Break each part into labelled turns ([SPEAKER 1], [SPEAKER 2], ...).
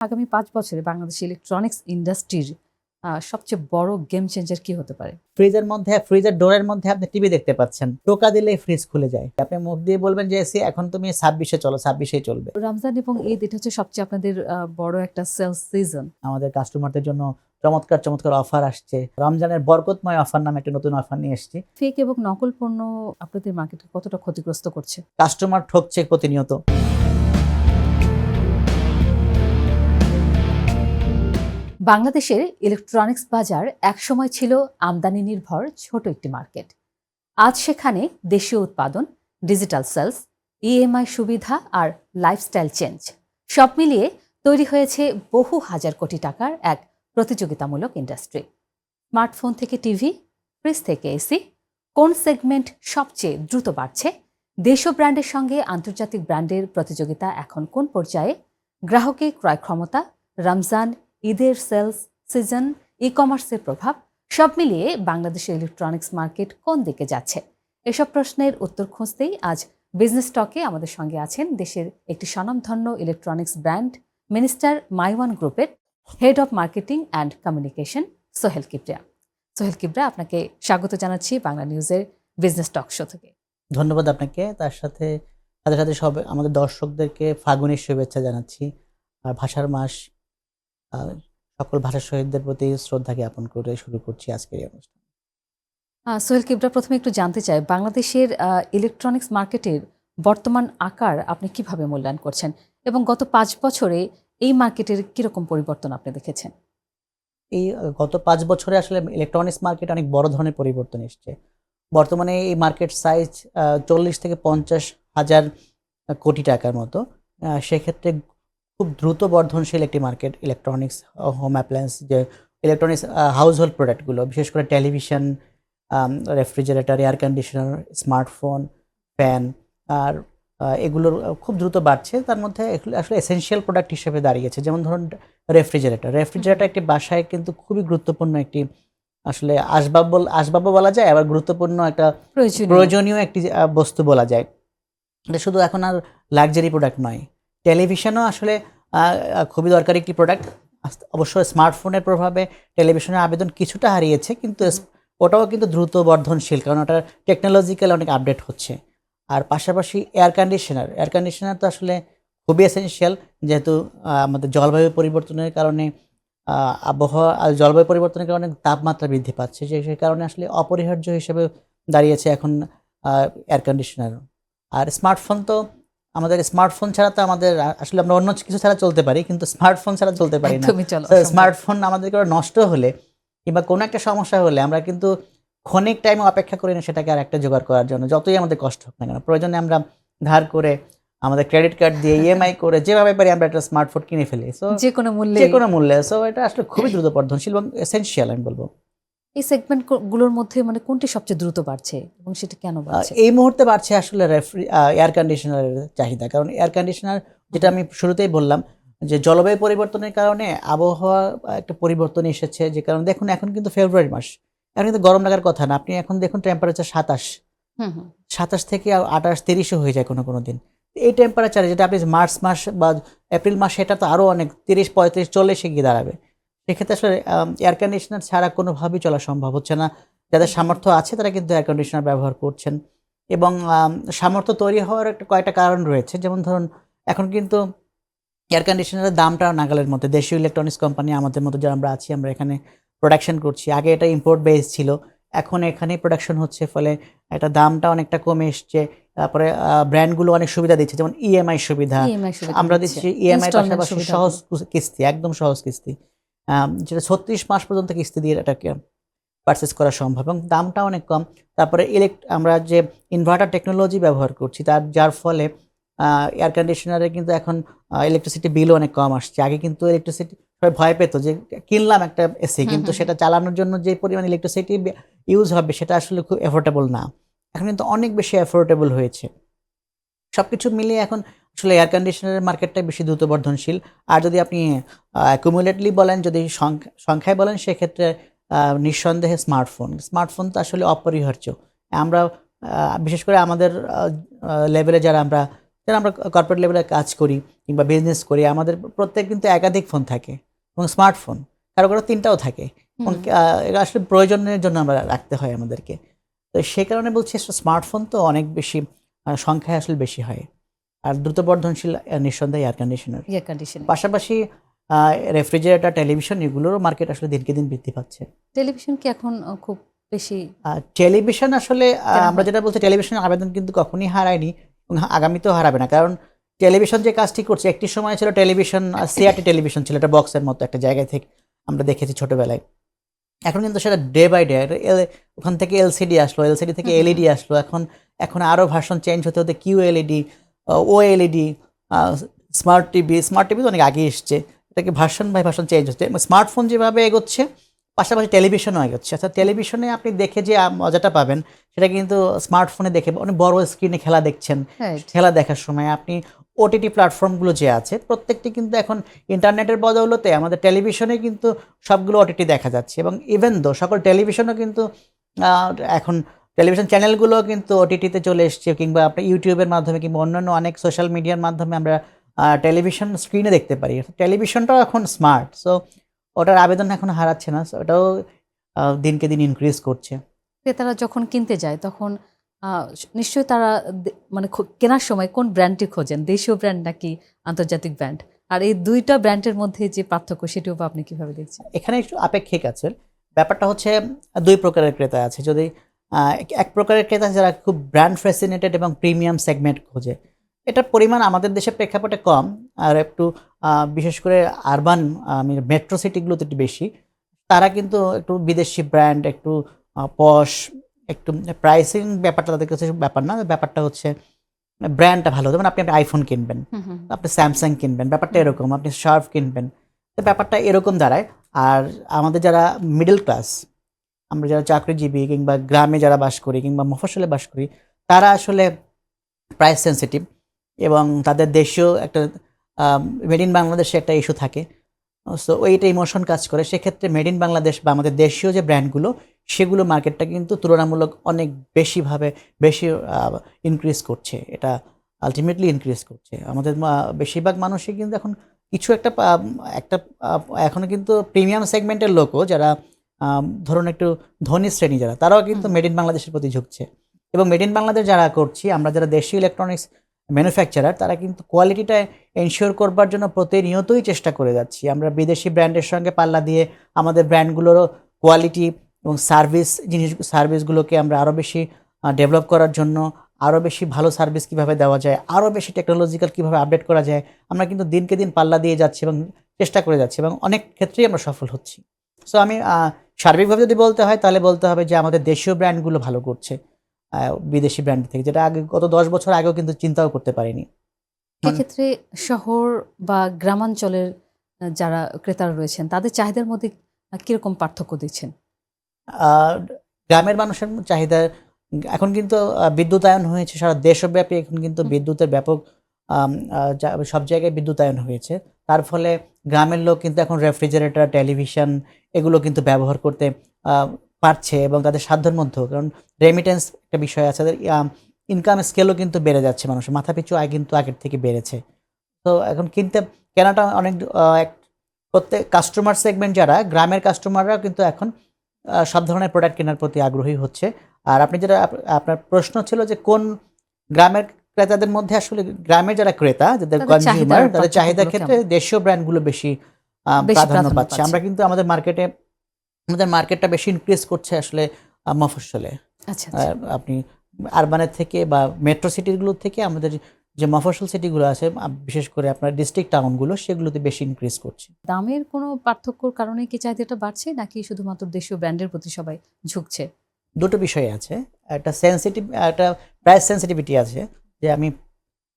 [SPEAKER 1] আগামী ৫ বছরে বাংলাদেশের ইলেকট্রনিক্স ইন্ডাস্ট্রির সবচেয়ে বড় গেম চেঞ্জার কি হতে পারে?
[SPEAKER 2] ফ্রিজের ডোরের মধ্যে আপনি টিভি দেখতে পাচ্ছেন। টোকা দিলেই ফ্রিজ খুলে যায়। আপনি মুখ দিয়ে বলবেন যে এসি এখন তুমি ২৬ চলো, ২৬ চলবে।
[SPEAKER 1] রমজান এবং ঈদ এটা হচ্ছে সবচেয়ে আপনাদের বড় একটা সেলস সিজন।
[SPEAKER 2] আমাদের কাস্টমারদের জন্য চমৎকার অফার আসছে। রমজানের বরকতময় অফার নামে একটা নতুন অফার নিয়ে এসেছি।
[SPEAKER 1] ফেক এবং নকল পণ্য আপনাদের মার্কেটে কতটা ক্ষতিগ্রস্ত করছে?
[SPEAKER 2] কাস্টমার ঠকছে প্রতিনিয়ত।
[SPEAKER 1] বাংলাদেশের ইলেকট্রনিক্স বাজার একসময় ছিল আমদানি নির্ভর ছোট একটি মার্কেট। আজ সেখানে দেশীয় উৎপাদন, ডিজিটাল সেলস, ইএমআই সুবিধা আর লাইফস্টাইল চেঞ্জ সব মিলিয়ে তৈরি হয়েছে বহু হাজার কোটি টাকার এক প্রতিযোগিতামূলক ইন্ডাস্ট্রি। স্মার্টফোন থেকে টিভি, ফ্রিজ থেকে এসি, কোন সেগমেন্ট সবচেয়ে দ্রুত বাড়ছে? দেশীয় ব্র্যান্ডের সঙ্গে আন্তর্জাতিক ব্র্যান্ডের প্রতিযোগিতা এখন কোন পর্যায়ে? গ্রাহকের ক্রয় ক্ষমতা, রমজান, ঈদের সেলস সিজন, ই কমার্সের প্রভাব সব মিলিয়ে বাংলাদেশের ইলেকট্রনিক্স মার্কেট কোন দিকে যাচ্ছে? এসব প্রশ্নের উত্তর খুঁজতেই আজ বিজনেস টকে আমাদের সঙ্গে আছেন দেশের একটি স্বনামধন্য ইলেকট্রনিক্স ব্র্যান্ড মিনিস্টার মাইওয়ান গ্রুপের head of marketing and communication Sohel Kibria. Sohel Kibria, আপনাকে স্বাগত জানাচ্ছি বাংলা নিউজের বিজনেস টক শো থেকে।
[SPEAKER 2] ধন্যবাদ আপনাকে। তার সাথে সব আমাদের দর্শকদেরকে ফাল্গুনের শুভেচ্ছা জানাচ্ছি। আর ভাষার মাস, সকল ভাষা শহীদদের প্রতি শ্রদ্ধা জ্ঞাপন করে শুরু করছি আজকের এই অনুষ্ঠান।
[SPEAKER 1] সোহেল কিবরিয়া, প্রথমে একটু জানতে চাই বাংলাদেশের ইলেকট্রনিক্স মার্কেটের বর্তমান আকার আপনি কিভাবে মূল্যায়ন করছেন এবং গত ৫ বছরে এই মার্কেটের কিরকম পরিবর্তন আপনি দেখেছেন?
[SPEAKER 2] এই গত ৫ বছরে আসলে ইলেকট্রনিক্স মার্কেট অনেক বড় ধরনের পরিবর্তন এসছে। বর্তমানে এই মার্কেট সাইজ ৪০ থেকে ৫০ হাজার কোটি টাকার মতো। সেক্ষেত্রে খুব দ্রুত বর্ধনশীল একটি মার্কেট ইলেকট্রনিক্স, হোম অ্যাপ্লায়েন্স, যে ইলেকট্রনিক্স হাউসহোল্ড প্রোডাক্টগুলো, বিশেষ করে television, refrigerator, air conditioner, smartphone, fan, আর এগুলোর খুব দ্রুত বাড়ছে। তার মধ্যে এগুলো আসলে এসেনশিয়াল প্রোডাক্ট হিসেবে দাঁড়িয়েছে। যেমন ধরুন রেফ্রিজারেটর একটি বাসায় কিন্তু খুবই গুরুত্বপূর্ণ একটি আসলে আসবাবও বলা যায়, আবার গুরুত্বপূর্ণ একটা প্রয়োজনীয় একটি বস্তু বলা যায়। এটা শুধু এখন আর লাক্সারি প্রোডাক্ট নয়। টেলিভিশনও আসলে খুবই দরকারি একটি প্রোডাক্ট। অবশ্য স্মার্টফোনের প্রভাবে টেলিভিশনের আবেদন কিছুটা হারিয়েছে, কিন্তু ওটাও কিন্তু দ্রুত বর্ধনশীল, কারণ ওটা টেকনোলজিক্যাল অনেক আপডেট হচ্ছে। আর পাশাপাশি এয়ার কন্ডিশনার তো আসলে খুবই এসেনশিয়াল, যেহেতু আমাদের জলবায়ু পরিবর্তনের কারণে জলবায়ু পরিবর্তনের কারণে তাপমাত্রা বৃদ্ধি পাচ্ছে, সেই কারণে আসলে অপরিহার্য হিসেবে দাঁড়িয়েছে এখন এয়ার কন্ডিশনার। আর স্মার্টফোন ছাড়া তো আমাদের আসলে আমরা অন্য কিছু ছাড়া চলতে পারি, কিন্তু স্মার্টফোন ছাড়া চলতে পারি না। স্মার্টফোন আমাদের নষ্ট হলে কিংবা কোনো একটা সমস্যা হলে আমরা কিন্তু ক্ষণিক টাইমে অপেক্ষা করি না সেটাকে আর একটা জোগাড় করার জন্য, যতই আমাদের কষ্ট হোক না কেন। প্রয়োজনে আমরা ধার করে, আমাদের ক্রেডিট কার্ড দিয়ে, ইএমআই করে, যেভাবে পারি আমরা একটা স্মার্টফোন কিনে ফেলি, যে কোনো মূল্যে। সো এটা আসলে খুবই দ্রুত বর্ধনশীল এবং এসেনশিয়াল আমি বলবো।
[SPEAKER 1] এই সেগমেন্ট গুলোর মধ্যে মানে কোনটি সবচেয়ে দ্রুত বাড়ছে এবং সেটা কেন বাড়ছে?
[SPEAKER 2] এই মুহূর্তে বাড়ছে আসলে এয়ার কন্ডিশনারের চাহিদা। কারণ এয়ার কন্ডিশনার, যেটা আমি শুরুতেই বললাম, যে জলবায়ু পরিবর্তনের কারণে আবহাওয়া একটা পরিবর্তন এসেছে, যে কারণে দেখুন এখন কিন্তু ফেব্রুয়ারি মাস, এখন কিন্তু গরম লাগার কথা না। আপনি এখন দেখুন টেম্পারেচার ২৭ থেকে ২৮, ৩০ও হয়ে যায় কোনো দিন। এই টেম্পারেচারে যেটা আপনি মার্চ মাস বা এপ্রিল মাস, সেটা তো আরও অনেক ৩০, ৩৫, ৪০ গিয়ে দাঁড়াবে। সেক্ষেত্রে আসলে এয়ার কন্ডিশনার ছাড়া কোনোভাবেই চলা সম্ভব হচ্ছে না। যাদের সামর্থ্য আছে তারা কিন্তু এয়ার কন্ডিশনার ব্যবহার করছেন, এবং সামর্থ্য তৈরি হওয়ার কয়েকটা কারণ রয়েছে। যেমন ধরুন, এখন কিন্তু এয়ার কন্ডিশনারের দামটা নাগালের মধ্যে। দেশীয় ইলেকট্রনিক্স কোম্পানি আমাদের মতো যারা আমরা আছি, আমরা এখানে প্রোডাকশন করছি। আগে এটা ইম্পোর্ট বেস ছিল, এখন এখানেই প্রোডাকশন হচ্ছে, ফলে এটা দামটা অনেকটা কমে এসছে। তারপরে ব্র্যান্ডগুলো অনেক সুবিধা দিচ্ছে, যেমন ইএমআই সুবিধা আমরা দিচ্ছি। ইএমআই পাশাপাশি সহজ কিস্তি, একদম সহজ কিস্তি, যেটা ৩৬ মাস পর্যন্ত কিস্তি দিয়ে এটাকে পারচেস করা সম্ভব, এবং দামটা অনেক কম। তারপরে আমরা যে ইনভার্টার টেকনোলজি ব্যবহার করছি, যার ফলে এয়ার কন্ডিশনারে কিন্তু এখন ইলেকট্রিসিটি বিলও অনেক কম আসছে। আগে কিন্তু ইলেকট্রিসিটি সবাই ভয় পেত যে কিনলাম একটা এসি, কিন্তু সেটা চালানোর জন্য যে পরিমাণ ইলেকট্রিসিটি ইউজ হবে সেটা আসলে খুব এফোর্ডেবল না। এখন কিন্তু অনেক বেশি এফোর্ডেবল হয়েছে। সবকিছু মিলিয়ে এখন আসলে এয়ার কন্ডিশনারের মার্কেটটা বেশি দ্রুত বর্ধনশীল। আর যদি আপনি অ্যাকুমুলেটলি বলেন, যদি সংখ্যায় বলেন, সেক্ষেত্রে নিঃসন্দেহে স্মার্টফোন তো আসলে অপরিহার্য। আমরা বিশেষ করে আমাদের লেভেলে যারা আমরা যারা আমরা কর্পোরেট লেভেলে কাজ করি কিংবা বিজনেস করি, আমাদের প্রত্যেক কিন্তু একাধিক ফোন থাকে এবং স্মার্টফোন, কারো কারো 3টাও থাকে এবং এটা আসলে প্রয়োজনের জন্য আমরা রাখতে হয় আমাদেরকে। তো সে কারণে বলছি স্মার্টফোন তো অনেক বেশি সংখ্যায় আসলে বেশি হয়। আর দ্রুত বর্ধনশীল নিঃসন্দেহে এয়ার কন্ডিশনার।
[SPEAKER 1] Air conditioning.
[SPEAKER 2] পাশাপাশি রেফ্রিজারেটর, টেলিভিশন এগুলোরও মার্কেট আসলে দিনকে দিন বৃদ্ধি পাচ্ছে।
[SPEAKER 1] টেলিভিশন কি এখন খুব বেশি
[SPEAKER 2] টেলিভিশন আসলে
[SPEAKER 1] কেনা
[SPEAKER 2] আমরা
[SPEAKER 1] হয়?
[SPEAKER 2] যেটা বলছি, টেলিভিশনের আবেদন কিন্তু কখনই হারায়নি এবং আগামীতেও হারাবে না। কারণ টেলিভিশন যে কাজটি করছে, একটি সময় ছিল টেলিভিশন সিআরটি টেলিভিশন ছিল, এটা বক্সের মতো একটা জায়গায় থেকে আমরা দেখেছি ছোটবেলায়। এখন কিন্তু সেটা ডে বাই ডে ওখান থেকে এলসিডি আসলো, এলসিডি থেকে এলইডি আসলো, এখন আরও ভার্সন চেঞ্জ হতে হতে কিউএলইডি, ওএলইডি, স্মার্ট টিভি তো অনেক আগে এসছে, এটাকে ভার্সন বাই ভার্সন চেঞ্জ হচ্ছে। স্মার্টফোন যেভাবে এগোচ্ছে পাশাপাশি টেলিভিশনও এগোচ্ছে। আচ্ছা, টেলিভিশনে আপনি দেখে যে মজাটা পাবেন সেটা কিন্তু স্মার্টফোনে দেখে অনেক বড় স্ক্রিনে খেলা দেখছেন।
[SPEAKER 1] Right.
[SPEAKER 2] খেলা দেখার সময় আপনি ওটিটি প্ল্যাটফর্মগুলো যে আছে প্রত্যেকটি কিন্তু এখন ইন্টারনেটের বদৌলতে আমাদের টেলিভিশনে কিন্তু সবগুলো ওটিটি দেখা যাচ্ছে এবং ইভেন দো সকল টেলিভিশনও কিন্তু এখন টেলিভিশন চ্যানেলগুলো কিন্তু ওটিটিতে চলে এসছে, কিংবা আপনার ইউটিউবের মাধ্যমে কিংবা অন্যান্য অনেক সোশ্যাল মিডিয়ার মাধ্যমে আমরা টেলিভিশন স্ক্রিনে দেখতে পারি। টেলিভিশনটাও এখন স্মার্ট, সো ওটার আবেদন এখন হারাচ্ছে না, সো ওটাও দিনকে দিন ইনক্রিজ করছে।
[SPEAKER 1] ক্রেতারা যখন কিনতে যায় তখন নিশ্চয়ই তারা মানে কেনার সময় কোন ব্র্যান্ডটি খোঁজেন, দেশীয় ব্র্যান্ড নাকি আন্তর্জাতিক ব্র্যান্ড? আর এই দুইটা ব্র্যান্ডের মধ্যে যে পার্থক্য সেটিও বা আপনি কিভাবে দেখছেন?
[SPEAKER 2] এখানে একটু আপেক্ষিক আছে। ব্যাপারটা হচ্ছে 2 প্রকারের ক্রেতা আছে। যদি এক প্রকারের ক্রেতা যারা খুব ব্র্যান্ড ফ্যাসিনেটেড এবং প্রিমিয়াম সেগমেন্ট খোঁজে, এটার পরিমাণ আমাদের দেশের প্রেক্ষাপটে কম, আর একটু বিশেষ করে আরবান মেট্রো সিটিগুলোতে একটু বেশি। তারা কিন্তু একটু বিদেশি ব্র্যান্ড, একটু পশ, একটু প্রাইসিং ব্যাপারটা তাদের কাছে ব্যাপার না, ব্যাপারটা হচ্ছে ব্র্যান্ডটা ভালো। যেমন আপনি আইফোন কিনবেন, আপনি স্যামসাং কিনবেন, ব্যাপারটা এরকম, আপনি শার্প কিনবেন, তো ব্যাপারটা এরকম দাঁড়ায়। আর আমাদের যারা মিডল ক্লাস, আমরা যারা চাকরিজীবী কিংবা গ্রামে যারা বাস করি কিংবা মফস্বলে বাস করি, তারা আসলে প্রাইস সেনসিটিভ এবং তাদের দেশীয় একটা মেড ইন বাংলাদেশে একটা ইস্যু থাকে। সো ওইটা ইমোশন কাজ করে। সেক্ষেত্রে মেড ইন বাংলাদেশ বা আমাদের দেশীয় যে ব্র্যান্ডগুলো, সেগুলো মার্কেটটা কিন্তু তুলনামূলক অনেক বেশি ইনক্রিজ করছে। এটা আলটিমেটলি ইনক্রিজ করছে। আমাদের বেশিরভাগ মানুষই কিন্তু এখন কিছু একটা এখনো কিন্তু প্রিমিয়াম সেগমেন্টের লোকও যারা ধরুন একটু ধনী শ্রেণী যারা, তারাও কিন্তু মেড ইন বাংলাদেশের প্রতি ঝুঁকছে। এবং মেড ইন বাংলাদেশ যারা করছি, আমরা যারা দেশীয় ইলেকট্রনিক্স ম্যানুফ্যাকচারার, তারা কিন্তু কোয়ালিটিটা এনশিওর করবার জন্য প্রতিনিয়তই চেষ্টা করে যাচ্ছি। আমরা বিদেশি ব্র্যান্ডের সঙ্গে পাল্লা দিয়ে আমাদের ব্র্যান্ডগুলোরও কোয়ালিটি এবং সার্ভিসগুলোকে আমরা আরও বেশি ডেভেলপ করার জন্য, আরও বেশি ভালো সার্ভিস কীভাবে দেওয়া যায়, আরও বেশি টেকনোলজিক্যাল কীভাবে আপডেট করা যায়, আমরা কিন্তু দিনকে দিন পাল্লা দিয়ে যাচ্ছি এবং চেষ্টা করে যাচ্ছি এবং অনেক ক্ষেত্রেই আমরা সফল হচ্ছি। সো আমি সার্বিকভাবে যদি বলতে হয় তাহলে বলতে হবে যে আমাদের দেশীয় ব্র্যান্ডগুলো ভালো করছে বিদেশি ব্র্যান্ড থেকে, যেটা আগে গত 10 বছর আগেও কিন্তু চিন্তাও করতে পারিনি।
[SPEAKER 1] এক্ষেত্রে শহর বা গ্রামাঞ্চলের যারা ক্রেতারা রয়েছেন তাদের চাহিদার মধ্যে কিরকম পার্থক্য দিচ্ছেন?
[SPEAKER 2] গ্রামের মানুষের চাহিদা এখন কিন্তু বিদ্যুতায়ন হয়েছে সারা দেশব্যাপী। এখন কিন্তু বিদ্যুতের ব্যাপক সব জায়গায় বিদ্যুতায়ন হয়েছে। তার ফলে গ্রামের লোক কিন্তু এখন রেফ্রিজারেটর, টেলিভিশন এগুলো কিন্তু ব্যবহার করতে পারছে এবং তাদের সাধ্যের মধ্যেও। কারণ রেমিটেন্স একটা বিষয় আছে, তাদের ইনকাম স্কেলও কিন্তু বেড়ে যাচ্ছে, মানুষের মাথাপিছু আয় কিন্তু আগের থেকে বেড়েছে। তো এখন কেনাটা অনেক প্রত্যেক কাস্টমার সেগমেন্ট যারা গ্রামের কাস্টমাররাও কিন্তু এখন সব ধরনের প্রোডাক্ট কেনার প্রতি আগ্রহী হচ্ছে। আর আপনি যেটা আপনার প্রশ্ন ছিল যে কোন গ্রামের ক্রেতাদের মধ্যে, আসলে গ্রামের যারা ক্রেতা, যাদের কনজিউমার, তাদের চাহিদার ক্ষেত্রে দেশীয় ব্র্যান্ডগুলো বেশি প্রাধান্য পাচ্ছে। আমরা কিন্তু আমাদের মার্কেটটা বেশি ইনক্রিজ করছে আসলে মফস্বলে।
[SPEAKER 1] আচ্ছা,
[SPEAKER 2] আপনি আরবানের থেকে বা মেট্রো সিটিগুলো থেকে আমাদের যে মফস্বল সিটিগুলো আছে, বিশেষ করে আপনার ডিস্ট্রিক্ট টাউনগুলো, সেগুলোতে বেশি ইনক্রিজ করছে।
[SPEAKER 1] দামের কোনো পার্থক্যর কারণে কি চাহিদাটা বাড়ছে নাকি শুধুমাত্র দেশীয় ব্র্যান্ডের প্রতি সবাই ঝুঁকছে?
[SPEAKER 2] দুটো বিষয় আছে, একটা প্রাইস সেন্সিটিভিটি আছে, যে আমি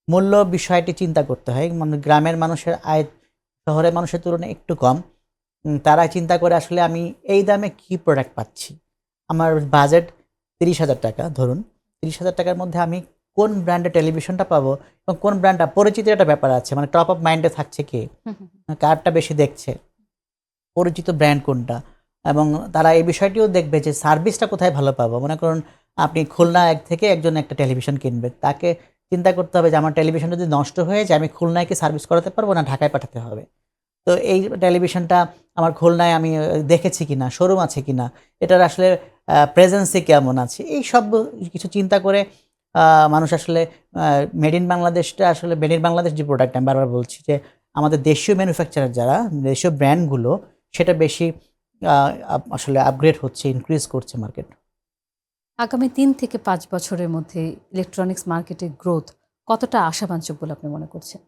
[SPEAKER 2] মূল্য বিষয়টি চিন্তা করতে হয়। মানে গ্রামের মানুষের আয় শহরের মানুষের তুলনায় একটু কম, তারা চিন্তা করে আসলে আমি এই দামে কি প্রোডাক্ট পাচ্ছি। আমার বাজেট 30,000 টাকা, ধরুন 30,000 টাকার মধ্যে আমি কোন ব্র্যান্ডের টেলিভিশনটা পাবো এবং কোন ব্র্যান্ডটা, পরিচিতির একটা ব্যাপার আছে, মানে টপ অফ মাইন্ডে থাকছে কে, কারটা বেশি দেখছে, পরিচিত ব্র্যান্ড কোনটা, এবং তারা এই বিষয়টিও দেখবে যে সার্ভিসটা কোথায় ভালো পাবো। মনে করুন আপনি খুলনা থেকে একজন একটা টেলিভিশন কিনবে, তাকে চিন্তা করতে হবে যে আমার টেলিভিশনটা যদি নষ্ট হয়ে যায় আমি খুলনায় কি সার্ভিস করাতে পারবো না ঢাকায় পাঠাতে হবে। তো এই টেলিভিশনটা আমার খুলনায় আমি দেখেছি কিনা, শোরুম আছে কিনা, এটার আসলে প্রেজেন্সই কেমন আছে, এই সব কিছু চিন্তা করে মানুষ আসলে মেড ইন বাংলাদেশটা আসলে মেড ইন বাংলাদেশ যে প্রোডাক্ট আমি বারবার বলছি যে আমাদের দেশীয় ম্যানুফ্যাকচারার যারা দেশীয় ব্র্যান্ডগুলো সেটা বেশি আসলে আপগ্রেড হচ্ছে, ইনক্রিজ করছে মার্কেট।
[SPEAKER 1] আগামী 3 থেকে 5 বছরের মধ্যে ইলেকট্রনিক্স মার্কেটের গ্রোথ কতটা আশাবাঞ্চক বলে আপনি মনে করছেন?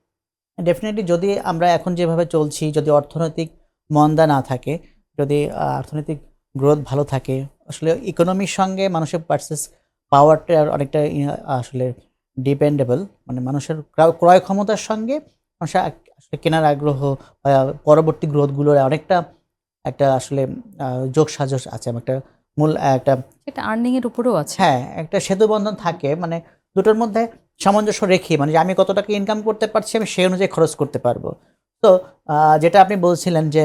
[SPEAKER 2] ডেফিনেটলি যদি আমরা এখন যেভাবে চলছি, যদি অর্থনৈতিক মন্দা না থাকে, যদি অর্থনৈতিক গ্রোথ ভালো থাকে, আসলে ইকোনমির সঙ্গে মানুষের পারচেস পাওয়ারটা অনেকটা আসলে ডিপেন্ডেবল, মানে মানুষের ক্রয় ক্ষমতার সঙ্গে মানুষের আসলে কেনার আগ্রহ পরবর্তী গ্রোথগুলোর অনেকটা একটা আসলে যোগসাজশ আছে, একটা মূল একটা
[SPEAKER 1] এটা আর্নিং এর উপরেও আছে।
[SPEAKER 2] হ্যাঁ, একটা সেতুবন্ধন থাকে, মানে দুটোর মধ্যে সামঞ্জস্য রেখে, মানে যে আমি কত টাকা ইনকাম করতে পারছি আমি সেই অনুযায়ী খরচ করতে পারবো। তো যেটা আপনি বলছিলেন যে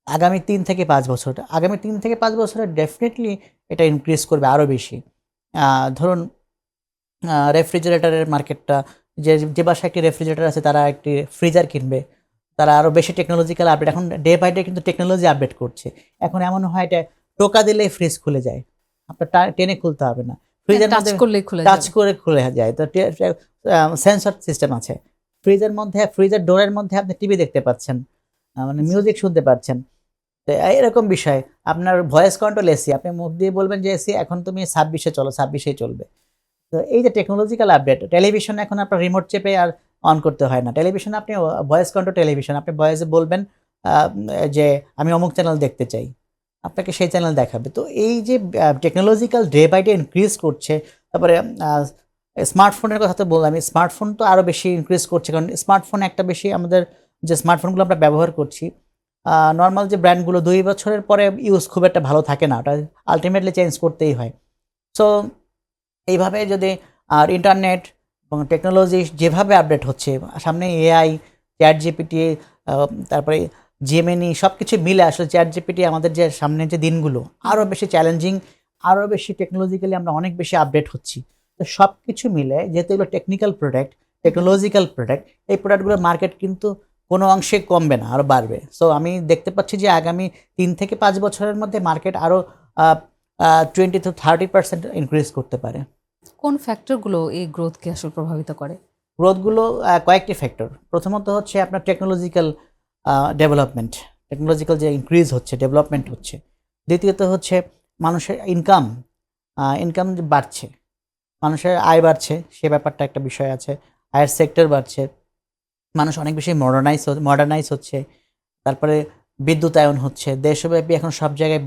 [SPEAKER 2] আগামী ৩ থেকে ৫ বছর, আগামী ৩ থেকে ৫ বছরে ডেফিনিটলি এটা ইনক্রিজ করবে আরও বেশি। ধরুন রেফ্রিজারেটরের মার্কেটটা, যে বাসায় একটি রেফ্রিজারেটর আছে তারা একটি ফ্রিজার কিনবে, তারা আরও বেশি টেকনোলজিক্যাল আপডেট, এখন ডে বাই ডে কিন্তু টেকনোলজি আপডেট করছে। এখন এমন হয় এটা টোকা দিলেই ফ্রিজ খুলে যায়, আপনার টেনে খুলতে হবে না, ফ্রিজের
[SPEAKER 1] টাচ
[SPEAKER 2] মধ্যে
[SPEAKER 1] করলেই খুলে
[SPEAKER 2] টাচ
[SPEAKER 1] যাবে।
[SPEAKER 2] করে খুলে যায়। তো সেন্সর সিস্টেম আছে ফ্রিজের মধ্যে, ফ্রিজের ডোরের মধ্যে আপনি টিভি দেখতে পাচ্ছেন, মানে মিউজিক শুনতে পাচ্ছেন। তো এরকম বিষয়, আপনার ভয়েস কন্ট্রোল এসি, আপনি মুখ দিয়ে বলবেন যে এসি এখন তুমি 26-এ চলো, 26-এই চলবে। তো এই যে টেকনোলজিক্যাল আপডেট, টেলিভিশন এখন আপনার রিমোট চেপে আর অন করতে হয় না, টেলিভিশন আপনি ভয়েস কন্ট্রোল টেলিভিশন, আপনি ভয়েসে বলবেন যে আমি অমুক চ্যানেল দেখতে চাই, আপনাকে সেই চ্যানেল দেখাবে। তো এই যে technological day by day increase করছে। তারপরে স্মার্টফোনের কথা তো বললাম, স্মার্টফোন তো আরও বেশি ইনক্রিজ করছে, কারণ স্মার্টফোন একটা বেশি আমাদের যে স্মার্টফোনগুলো আমরা ব্যবহার করছি, নর্মাল যে ব্র্যান্ডগুলো 2 বছরের পরে ইউজ খুব একটা ভালো থাকে না, ওটা আলটিমেটলি চেঞ্জ করতেই হয়। সো এইভাবে যদি আর ইন্টারনেট এবং টেকনোলজি যেভাবে আপডেট হচ্ছে, সামনে এআই, চ্যাট জিপিটি, তারপরে জেমিনি, সব কিছু মিলে আসলে চ্যাট জিপিটি আমাদের যে সামনে যে দিনগুলো আরও বেশি চ্যালেঞ্জিং, আরও বেশি টেকনোলজিক্যালি আমরা অনেক বেশি আপডেট হচ্ছি। তো সব কিছু মিলে যেহেতু এগুলো টেকনিক্যাল প্রোডাক্ট, টেকনোলজিক্যাল প্রোডাক্ট, এই প্রোডাক্টগুলোর মার্কেট কিন্তু কোনো অংশে কমবে না, আরও বাড়বে। সো আমি দেখতে পাচ্ছি যে আগামী ৩ থেকে ৫ বছরের মধ্যে মার্কেট আরও 20-30% ইনক্রিজ করতে পারে।
[SPEAKER 1] কোন ফ্যাক্টরগুলো এই গ্রোথকে আসলে প্রভাবিত করে?
[SPEAKER 2] গ্রোথগুলো কয়েকটি ফ্যাক্টর। প্রথমত হচ্ছে আপনার টেকনোলজিক্যাল ডেভেলপমেন্ট, টেকনোলজিক্যাল যে ইনক্রিজ হচ্ছে, ডেভেলপমেন্ট হচ্ছে। দ্বিতীয়ত হচ্ছে মানুষের ইনকাম, ইনকাম যে বাড়ছে, মানুষের আয় বাড়ছে, সে ব্যাপারটা একটা বিষয় আছে। আয়ের সেক্টর বাড়ছে, মানুষ অনেক বেশি মডার্নাইজ হচ্ছে। তারপরে বিদ্যুতায়ন হচ্ছে, দেশব্যাপী এখন সব জায়গায়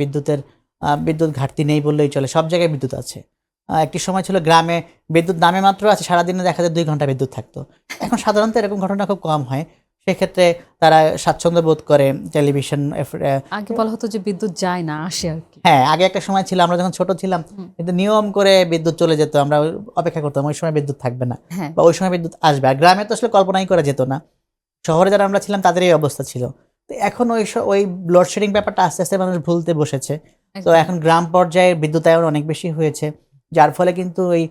[SPEAKER 2] বিদ্যুৎ ঘাটতি নেই বললেই চলে, সব জায়গায় বিদ্যুৎ আছে। একটি সময় ছিল গ্রামে বিদ্যুৎ নামে মাত্র আছে, সারাদিনে দেখা যায় 2 ঘন্টা বিদ্যুৎ থাকতো। এখন সাধারণত এরকম ঘটনা খুব কম হয়। সেক্ষেত্রে তারা স্বাচ্ছন্দ্য বোধ করে টেলিভিশন
[SPEAKER 1] আগে বলা হতো যে বিদ্যুৎ যায় না, আসে আর কি।
[SPEAKER 2] হ্যাঁ, আগে একটা সময় ছিল আমরা যখন ছোট ছিলাম কিন্তু নিয়ম করে বিদ্যুৎ চলে যেত, আমরা অপেক্ষা করতাম ওই সময় বিদ্যুৎ থাকবে না
[SPEAKER 1] হ্যাঁ,
[SPEAKER 2] বা ওই সময় বিদ্যুৎ আসবে। আর গ্রামে তো আসলে কল্পনাই করা যেত না, শহরে যারা আমরা ছিলাম তাদের এই অবস্থা ছিল। তো এখন ওই লোডশেডিং ব্যাপারটা আস্তে আস্তে মানুষ ভুলতে বসেছে। তো
[SPEAKER 1] একদম।
[SPEAKER 2] এখন গ্রাম পর্যায়ে বিদ্যুতায়ন অনেক বেশি হয়েছে, যার ফলে কিন্তু এই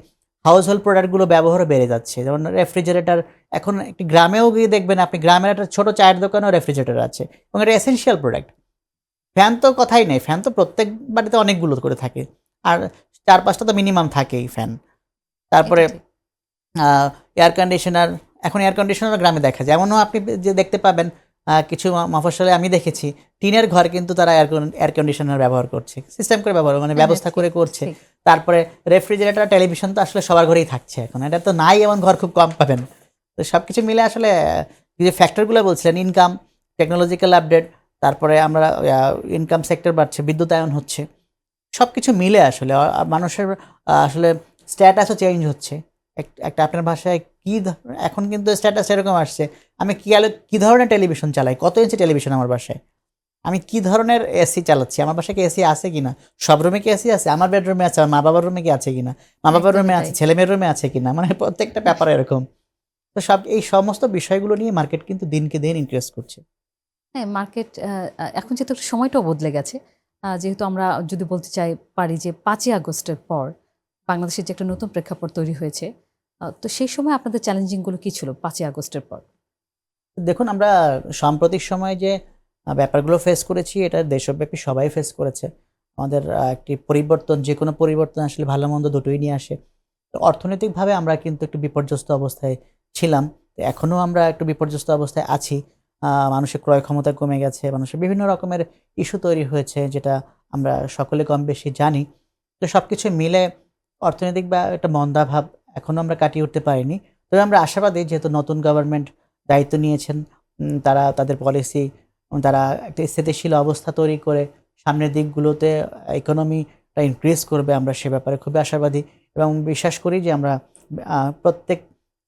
[SPEAKER 2] হাউস হোল্ড প্রোডাক্টগুলো ব্যবহারও বেড়ে যাচ্ছে। যেমন রেফ্রিজারেটর, এখন একটি গ্রামেও গিয়ে দেখবেন আপনি গ্রামের একটা ছোট চায়ের দোকানেও রেফ্রিজারেটর আছে এবং এটা এসেনশিয়াল প্রোডাক্ট। ফ্যান তো কথাই নেই, ফ্যান তো প্রত্যেক বাড়িতে অনেকগুলো করে থাকে, আর 4-5টা তো মিনিমাম থাকেই ফ্যান। তারপরে
[SPEAKER 1] এটা ঠিক।
[SPEAKER 2] এয়ার কন্ডিশনার, এখন এয়ার কন্ডিশনার গ্রামে দেখা যায়, এমনও আপনি যে দেখতে পাবেন কিছু মফস্বলে আমি দেখেছি টিনের ঘর কিন্তু তারা এয়ার কন্ডিশনার ব্যবহার করছে, সিস্টেম করে ব্যবহার, মানে
[SPEAKER 1] হ্যাঁ,
[SPEAKER 2] ব্যবস্থা
[SPEAKER 1] ঠিক,
[SPEAKER 2] করে করছে।
[SPEAKER 1] ঠিক।
[SPEAKER 2] তারপরে রেফ্রিজারেটর, টেলিভিশন তো আসলে সবার ঘরেই থাকছে এখন, এটা তো নাই এমন ঘর খুব কম পাবেন। তো সব কিছু মিলে আসলে যে ফ্যাক্টরগুলো বলছিলেন, ইনকাম, টেকনোলজিক্যাল আপডেট, তারপরে আমরা ইনকাম সেক্টর বাড়ছে, বিদ্যুতায়ন হচ্ছে, সব কিছু মিলে আসলে মানুষের আসলে স্ট্যাটাসও চেঞ্জ হচ্ছে। একটা আপনার ভাষায় এখন কিন্তু স্ট্যাটাস এরকম আসছে, আমি কি ধরনের টেলিভিশন চালাই, কত ইঞ্চি টেলিভিশন আমার বাসায়, আমি কি ধরনের এসি চালাচ্ছি, আমার বাসায় কি এসি আছে কিনা, সব রুমে কি এসি আছে, আমার বেডরুমে আছে, আমার মা বাবার রুমে কি আছে কিনা, মা বাবার রুমে
[SPEAKER 1] একদমই
[SPEAKER 2] আছে,
[SPEAKER 1] তাই।
[SPEAKER 2] ছেলে মেয়ের রুমে আছে কিনা, মানে প্রত্যেকটা ব্যাপার এরকম। তো এই সমস্ত বিষয়গুলো নিয়ে মার্কেট কিন্তু দিনকে দিন ইনক্রিজ করছে।
[SPEAKER 1] হ্যাঁ, মার্কেট এখন যেহেতু একটু সময়টাও বদলে গেছে, যেহেতু আমরা যদি বলতে চাই পারি যে 5ই আগস্টের পর বাংলাদেশের যে একটা নতুন প্রেক্ষাপট তৈরি হয়েছে, তো সেই সময় আপনাদের চ্যালেঞ্জিংগুলো কি ছিল 5ই আগস্টের পর?
[SPEAKER 2] দেখুন, আমরা সাম্প্রতিক সময়ে যে ব্যাপারগুলো ফেস করেছি, এটা দেশব্যাপী সবাই ফেস করেছে। আমাদের একটি পরিবর্তন, যেকোনো পরিবর্তন আসলে ভালো-মন্দ দুটোই নিয়ে আসে। তো অর্থনৈতিকভাবে আমরা কিন্তু একটু বিপর্যস্ত অবস্থায় ছিলাম। তো এখনো আমরা একটু বিপর্যস্ত অবস্থায় আছি। মানুষের ক্রয় ক্ষমতা কমে গেছে। মানুষের বিভিন্ন রকমের ইস্যু তৈরি হয়েছে, যেটা আমরা সকলে কম বেশি জানি। তো সবকিছু মিলে অর্থনৈতিক বা একটা মন্দাভাব এখনো আমরা কাটিয়ে উঠতে পারিনি। তবে আমরা আশাবাদী, যেহেতু নতুন গভর্নমেন্ট দায়িত্ব নিয়েছেন, তারা তাদের পলিসি তারা একটা স্থিতিশীল অবস্থা তৈরি করে সামনের দিকগুলোতে ইকোনমিটা ইনক্রিজ করবে। আমরা সে ব্যাপারে খুবই আশাবাদী এবং বিশ্বাস করি যে আমরা প্রত্যেক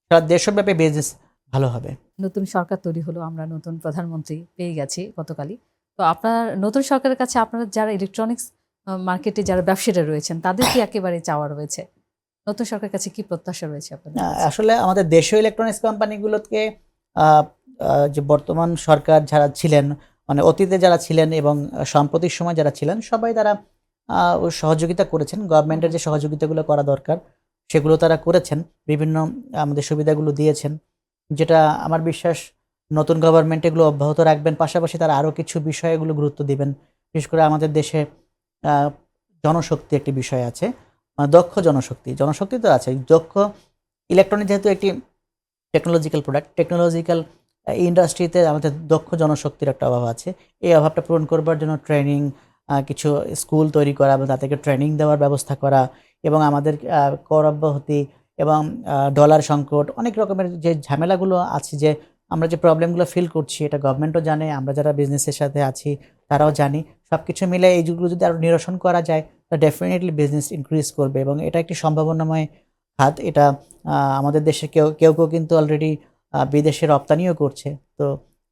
[SPEAKER 2] সারা দেশব্যাপী বিজনেস ভালো হবে।
[SPEAKER 1] নতুন সরকার তৈরি হলো, আমরা নতুন প্রধানমন্ত্রী পেয়ে গেছি গতকালই। তো আপনার নতুন সরকারের কাছে আপনারা যারা ইলেকট্রনিক্স মার্কেটে যারা ব্যবসায়ীরা রয়েছেন তাদের কি একেবারে চাওয়া রয়েছে? নতুন সরকারের কাছে কি প্রত্যাশা রয়েছে আপনাদের কাছে?
[SPEAKER 2] আসলে আমাদের দেশীয় ইলেকট্রনিক্স কোম্পানিগুলোকে আ আ যে বর্তমান সরকার যারা ছিলেন, মানে অতীতে যারা ছিলেন এবং সাম্প্রতিক সময়ে যারা ছিলেন, সবাই তারা সহযোগিতা করেছেন।
[SPEAKER 1] হুম,
[SPEAKER 2] গভর্নমেন্টের
[SPEAKER 1] হুম।
[SPEAKER 2] যে সহযোগিতাগুলো করা দরকার, সেগুলো তারা করেছেন। বিভিন্ন আমাদের সুবিধাগুলো দিয়েছেন। যেটা আমার বিশ্বাস, নতুন গভর্নমেন্ট এগুলো অব্যাহত রাখবেন। পাশাপাশি তারা আরো কিছু বিষয়ে এগুলো গুরুত্ব দিবেন। বিশেষ করে আমাদের দেশে আ জনশক্তি একটি বিষয় আছে। দক্ষ জনশক্তি। জনশক্তি তো আছে। দক্ষ ইলেকট্রনিক যেহেতু একটি টেকনোলজিক্যাল প্রোডাক্ট, টেকনোলজিক্যাল ইন্ডাস্ট্রিতে আমাদের দক্ষ জনশক্তির একটা অভাব আছে। এই অভাবটা পূরণ করবার জন্য ট্রেনিং, কিছু স্কুল তৈরি করা এবং তাদেরকে ট্রেনিং দেওয়ার ব্যবস্থা করা এবং আমাদের কর অব্যাহতি এবং ডলার সংকট, অনেক রকমের যে ঝামেলাগুলো আছে, যে আমরা যে প্রবলেমগুলো ফিল করছি, এটা গভর্নমেন্টও জানে, আমরা যারা বিজনেসের সাথে আছি তারাও জানি। সবকিছু মিলে এইগুলো যদি আরো নিরসন করা যায়, ডেফিনিটলি বিজনেস ইনক্রিজ করবে এবং এটা একটি সম্ভাবনাময় খাত। এটা আমাদের দেশে কেউ কিন্তু অলরেডি বিদেশে রপ্তানিও করছে। তো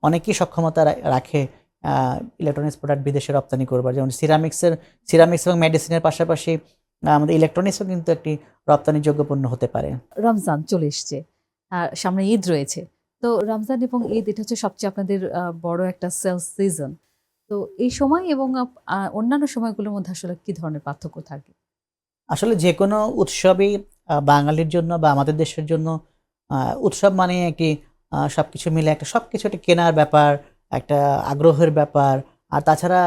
[SPEAKER 2] অনেকেই সক্ষমতা রাখে আ ইলেকট্রনিক্স প্রোডাক্ট বিদেশে রপ্তানি করবার। যেমন সিরামিক্স এবং মেডিসিনের পাশাপাশি আমাদের ইলেকট্রনিক্সও কিন্তু একটি রপ্তানিযোগ্য পণ্য হতে পারে।
[SPEAKER 1] রমজান চলে এসছে। আর সামনে ঈদ রয়েছে। তো রমজান এবং ঈদ এটা হচ্ছে সবচেয়ে আপনাদের বড় একটা সেলস সিজন। তো এই সময় এবং অন্যান্য সময়গুলোর মধ্যে আসলে কি ধরনের পার্থক্য থাকে?
[SPEAKER 2] আসলে যেকোনো উৎসবই বাঙালির জন্য বা আমাদের দেশের জন্য আ উৎসব মানে একটি সবকিছু মিলে একটা সবকিছু একটা কেনার ব্যাপার, একটা আগ্রহের ব্যাপার। আর তাছাড়া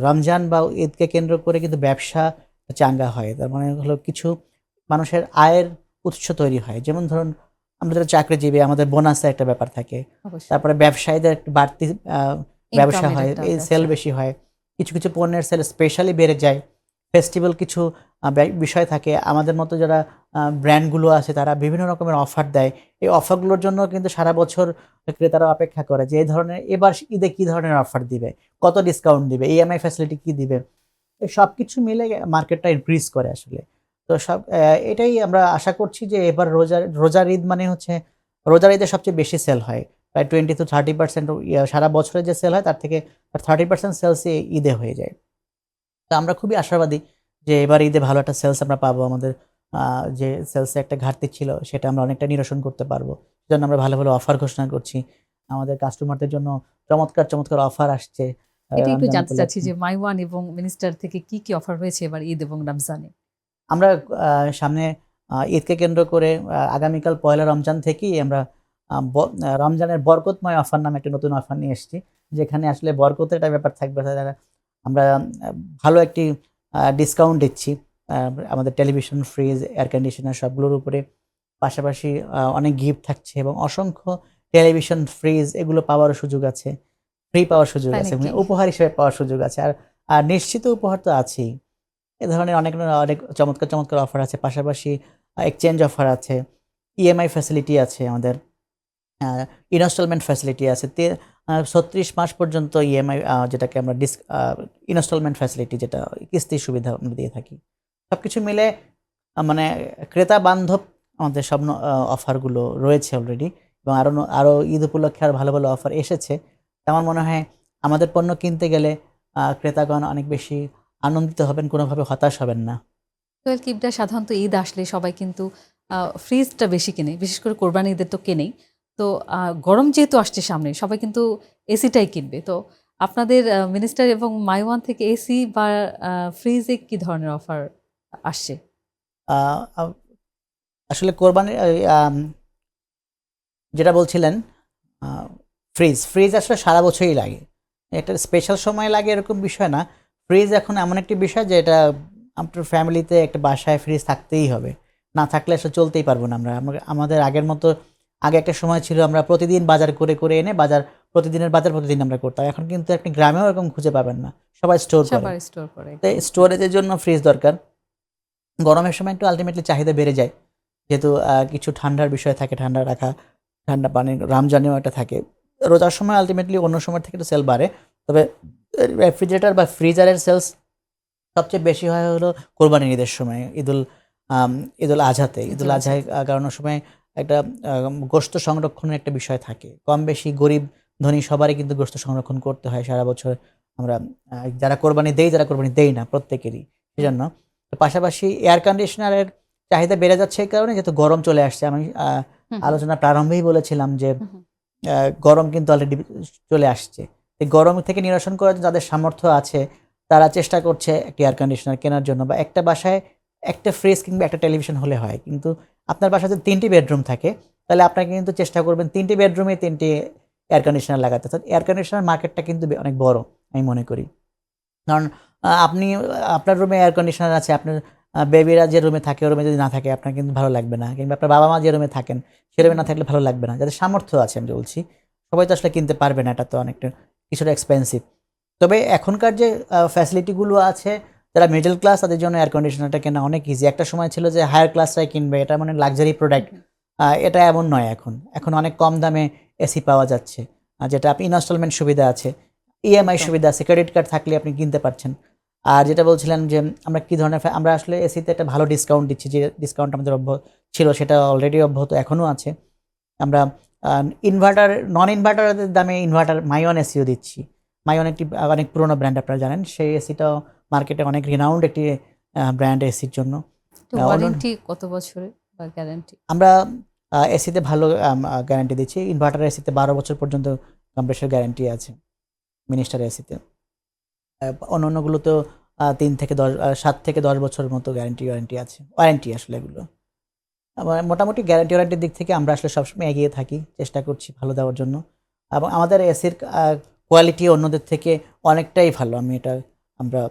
[SPEAKER 2] রমজান বা ঈদকে কেন্দ্র করে কিন্তু ব্যবসা চাঙ্গা হয়। তার মানে হলো কিছু মানুষের আয়ের উৎস তৈরি হয়। যেমন ধরুন, আমরা যারা চাকরিজীবী, আমাদের বোনাসের একটা ব্যাপার থাকে।
[SPEAKER 1] অবশ্যই।
[SPEAKER 2] তারপরে ব্যবসায়ীদের একটু বাড়তি আ ব্যবসা
[SPEAKER 1] ইনকামের
[SPEAKER 2] হয়,
[SPEAKER 1] একটা
[SPEAKER 2] এই সেল
[SPEAKER 1] ব্যবসা।
[SPEAKER 2] বেশি হয়। কিছু পণ্যের সেল স্পেশালি বেড়ে যায়। ফেস্টিভ্যাল কিছু বিষয় থাকে। আমাদের মতো যারা ব্র্যান্ডগুলো আছে, তারা বিভিন্ন রকমের অফার দেয়। এই অফারগুলোর জন্য কিন্তু সারা বছর ক্রেতারা অপেক্ষা করে যে এই ধরনের এবার ঈদে কি ধরনের অফার দিবে, কত ডিসকাউন্ট দিবে, ইএমআই ফ্যাসিলিটি কি দিবে। এই সবকিছু মিলে মার্কেটটা ইনক্রিজ করে আসলে। তো এটাই আমরা আশা করছি যে এবার রোজার ঈদ মানে হচ্ছে রোজার ঈদে সবচেয়ে বেশি সেল হয়। প্রায় 20-30% সারা বছরে যে সেল হয় তার থেকে 30% সেলসই ঈদে হয়ে যায়। তো আমরা খুবই আশাবাদী যে এবার ঈদে ভালো একটা সেলস আমরা পাবো। আমাদের আ যে সেলসে একটা ঘাটতি ছিল, সেটা আমরা অনেকটা নিরসন করতে পারবো। সেজন্য আমরা ভালো অফার ঘোষণা করছি। আমাদের কাস্টমারদের জন্য চমৎকার অফার আসছে
[SPEAKER 1] এটা একটু
[SPEAKER 2] রমজান
[SPEAKER 1] জানতে চাচ্ছি
[SPEAKER 2] উপলক্ষে।
[SPEAKER 1] যে মাইওয়ান এবং মিনিস্টার থেকে কি অফার হয়েছে এবার ঈদ এবং রমজানে?
[SPEAKER 2] আমরা সামনে ঈদকে কেন্দ্র করে আগামীকাল পয়লা রমজান থেকেই আমরা রমজানের বরকতময় অফার নামে একটা নতুন অফার নিয়ে এসেছি। যেখানে আসলে বরকতের একটা ব্যাপার থাকবে। আমরা ভালো একটি ডিসকাউন্ট দিচ্ছি। আ আমাদের টেলিভিশন, ফ্রিজ, এয়ার কন্ডিশনার সবগুলোর উপরে। পাশাপাশি অনেক গিফট থাকছে এবং অসংখ্য টেলিভিশন, ফ্রিজ এগুলো পাওয়ারও সুযোগ আছে। ফ্রি পাওয়ার সুযোগ
[SPEAKER 1] তাই
[SPEAKER 2] আছে এবং
[SPEAKER 1] নাকি?
[SPEAKER 2] উপহার হিসেবে পাওয়ার সুযোগ আছে। আর নিশ্চিত উপহার তো আছেই। এ ধরনের অনেক চমৎকার অফার আছে। পাশাপাশি এক্সচেঞ্জ অফার আছে। ইএমআই ফ্যাসিলিটি আছে আমাদের। আ ইনস্টলমেন্ট ফ্যাসিলিটি আছে। ৩৬ মাস পর্যন্ত ইএমআই, যেটাকে আমরা ইনস্টলমেন্ট ফ্যাসিলিটি, যেটা কিস্তির সুবিধা আমরা দিয়ে থাকি। সবকিছু মিলে মানে ক্রেতা বান্ধব আমাদের সব অফারগুলো রয়েছে অলরেডি এবং আরো ঈদ উপলক্ষে আরো ভালো অফার এসেছে। তো আমার মনে হয় আমাদের পণ্য কিনতে গেলে ক্রেতাগণ অনেক বেশি আনন্দিত হবেন, কোনোভাবে হতাশ হবেন না।
[SPEAKER 1] সোহেল কিবরা সাধারণত ঈদ আসলে সবাই কিন্তু ফ্রিজটা বেশি কেনে। বিশেষ করে কোরবানি ঈদে তো কেনেই। তো গরম যেহেতু আসছে সামনে সবাই কিন্তু এসিটাই কিনবে। তো আপনাদের মিনিস্টার এবং মাইওয়ান থেকে এসি বা ফ্রিজে কি ধরনের অফার আসছে?
[SPEAKER 2] আ আ আসলে কোরবানির যেটা বলছিলেন, ফ্রিজ ফ্রিজ আসলে সারা বছরই লাগে, এটা স্পেশাল সময় লাগে এরকম বিষয় না। ফ্রিজ এখন এমন একটি বিষয় যে এটা আপনার ফ্যামিলিতে একটা বাসায় ফ্রিজ থাকতেই হবে, না থাকলে আসলে চলতেই পারবো না আমাদের আগের মতো। আগে একটা সময় ছিল আমরা প্রতিদিন বাজার করে করে এনে প্রতিদিনের বাজার প্রতিদিন আমরা করতাম, এখন কিন্তু আপনি গ্রামেও এরকম খুঁজে পাবেন না, সবাই স্টোর করে।
[SPEAKER 1] সবার স্টোর করে
[SPEAKER 2] তো স্টোরেজের জন্য ফ্রিজ দরকার। গরমের সময় একটু আলটিমেটলি চাহিদা বেড়ে যায়, যেহেতু কিছু ঠান্ডার বিষয় থাকে, ঠান্ডা রাখা, ঠান্ডা পানি, রমজানেও একটা থাকে। রোজার সময় আলটিমেটলি অন্য সময় থেকে একটু সেল বাড়ে, তবে রেফ্রিজারেটর বা ফ্রিজারের সেলস সবচেয়ে বেশি হয় হলো কোরবানির ঈদের সময়, ঈদুল আজহাতে। ঈদুল আজহায় কারণ ওই সময় একটা গোশত সংরক্ষণের একটা বিষয় থাকে, কম বেশি গরিব ধনী সবারই কিন্তু গোশত সংরক্ষণ করতে হয় সারা বছর। আমরা যারা কোরবানি দেই, যারা কোরবানি দেই না, প্রত্যেকেরই সেজন্য। পাশাপাশি এয়ার কন্ডিশনারের চাহিদা বেড়ে যাচ্ছে এই কারণে, যেহেতু গরম চলে আসছে। আমি আলোচনার প্রারম্ভেই বলেছিলাম যে গরম কিন্তু অলরেডি চলে আসছে। এই গরম থেকে নিরসন করার জন্য যাদের সামর্থ্য আছে তারা চেষ্টা করছে একটা এয়ার কন্ডিশনার কেনার জন্য, বা একটা বাসায় একটা ফ্রিজ কিংবা একটা টেলিভিশন হলে হয়। কিন্তু আপনার বাসায় যদি 3টি বেডরুম থাকে, তাহলে আপনাকে কিন্তু চেষ্টা করবেন 3টি বেডরুমে 3টি এয়ার কন্ডিশনার লাগাতে। তো এয়ার কন্ডিশনার মার্কেটটা কিন্তু অনেক বড় আমি মনে করি। কারণ আপনি আপনার রুমে এয়ার কন্ডিশনার আছে, আপনার বেবিরা যে রুমে থাকে, ওই রুমে যদি না থাকে আপনার কিন্তু ভালো লাগবে না, কিংবা আপনার বাবা মা যে রুমে থাকেন সে রুমে না থাকলে ভালো লাগবে না। যাদের সামর্থ্য আছে আমি বলছি, সবাই তো আসলে কিনতে পারবে না, এটা তো অনেকটা কিছুটা এক্সপেন্সিভ। তবে এখনকার যে ফ্যাসিলিটিগুলো আছে, যারা মিডল ক্লাস তাদের জন্য এয়ার কন্ডিশনারটা কেনা অনেক ইজি। একটা সময় ছিল যে হায়ার ক্লাসরাই কিনবে, এটা মানে লাক্সারি প্রোডাক্ট। এটা এমন নয়, এখন অনেক কম দামে এসি পাওয়া যাচ্ছে, যেটা আপনি ইনস্টলমেন্ট সুবিধা আছে, ইএমআই সুবিধা আছে, ক্রেডিট কার্ড থাকলে আপনি কিনতে পারছেন। আর যেটা বলছিলেন যে আমরা কী ধরনের আমরা আসলে এসিতে একটা ভালো ডিসকাউন্ট দিচ্ছি, যে ডিসকাউন্ট আমাদের ছিল সেটা অলরেডি অব্যাহত এখনও আছে। আমরা ইনভার্টার, নন ইনভার্টারের দামে ইনভার্টার মাইওয়ান এসিও দিচ্ছি। মাইওয়ান একটি অনেক পুরোনো ব্র্যান্ড, আপনারা জানেন। সেই এসিটাও মার্কেটে অনেক রিনাউন্ড একটি ব্র্যান্ড এসির জন্য।
[SPEAKER 1] ওয়ারেন্টি কত বছরের বা গ্যারান্টি?
[SPEAKER 2] আমরা এসিতে ভালো গ্যারান্টি দিচ্ছি। ইনভার্টার এসিতে 12 বছর পর্যন্ত কম্প্রেসর গ্যারান্টি আছে মিনিস্টার এসিতে। অন্যান্যগুলোতেও 7 থেকে 10 বছরের মতো ওয়ারেন্টি আছে। ওয়ারেন্টি আসলে এগুলো মোটামুটি ওয়ারেন্টির দিক থেকে আমরা আসলে সবসময় এগিয়ে থাকি, চেষ্টা করছি ভালো দেওয়ার জন্য। এবং আমাদের এসির কোয়ালিটি অন্যদের থেকে অনেকটাই ভালো, আমরা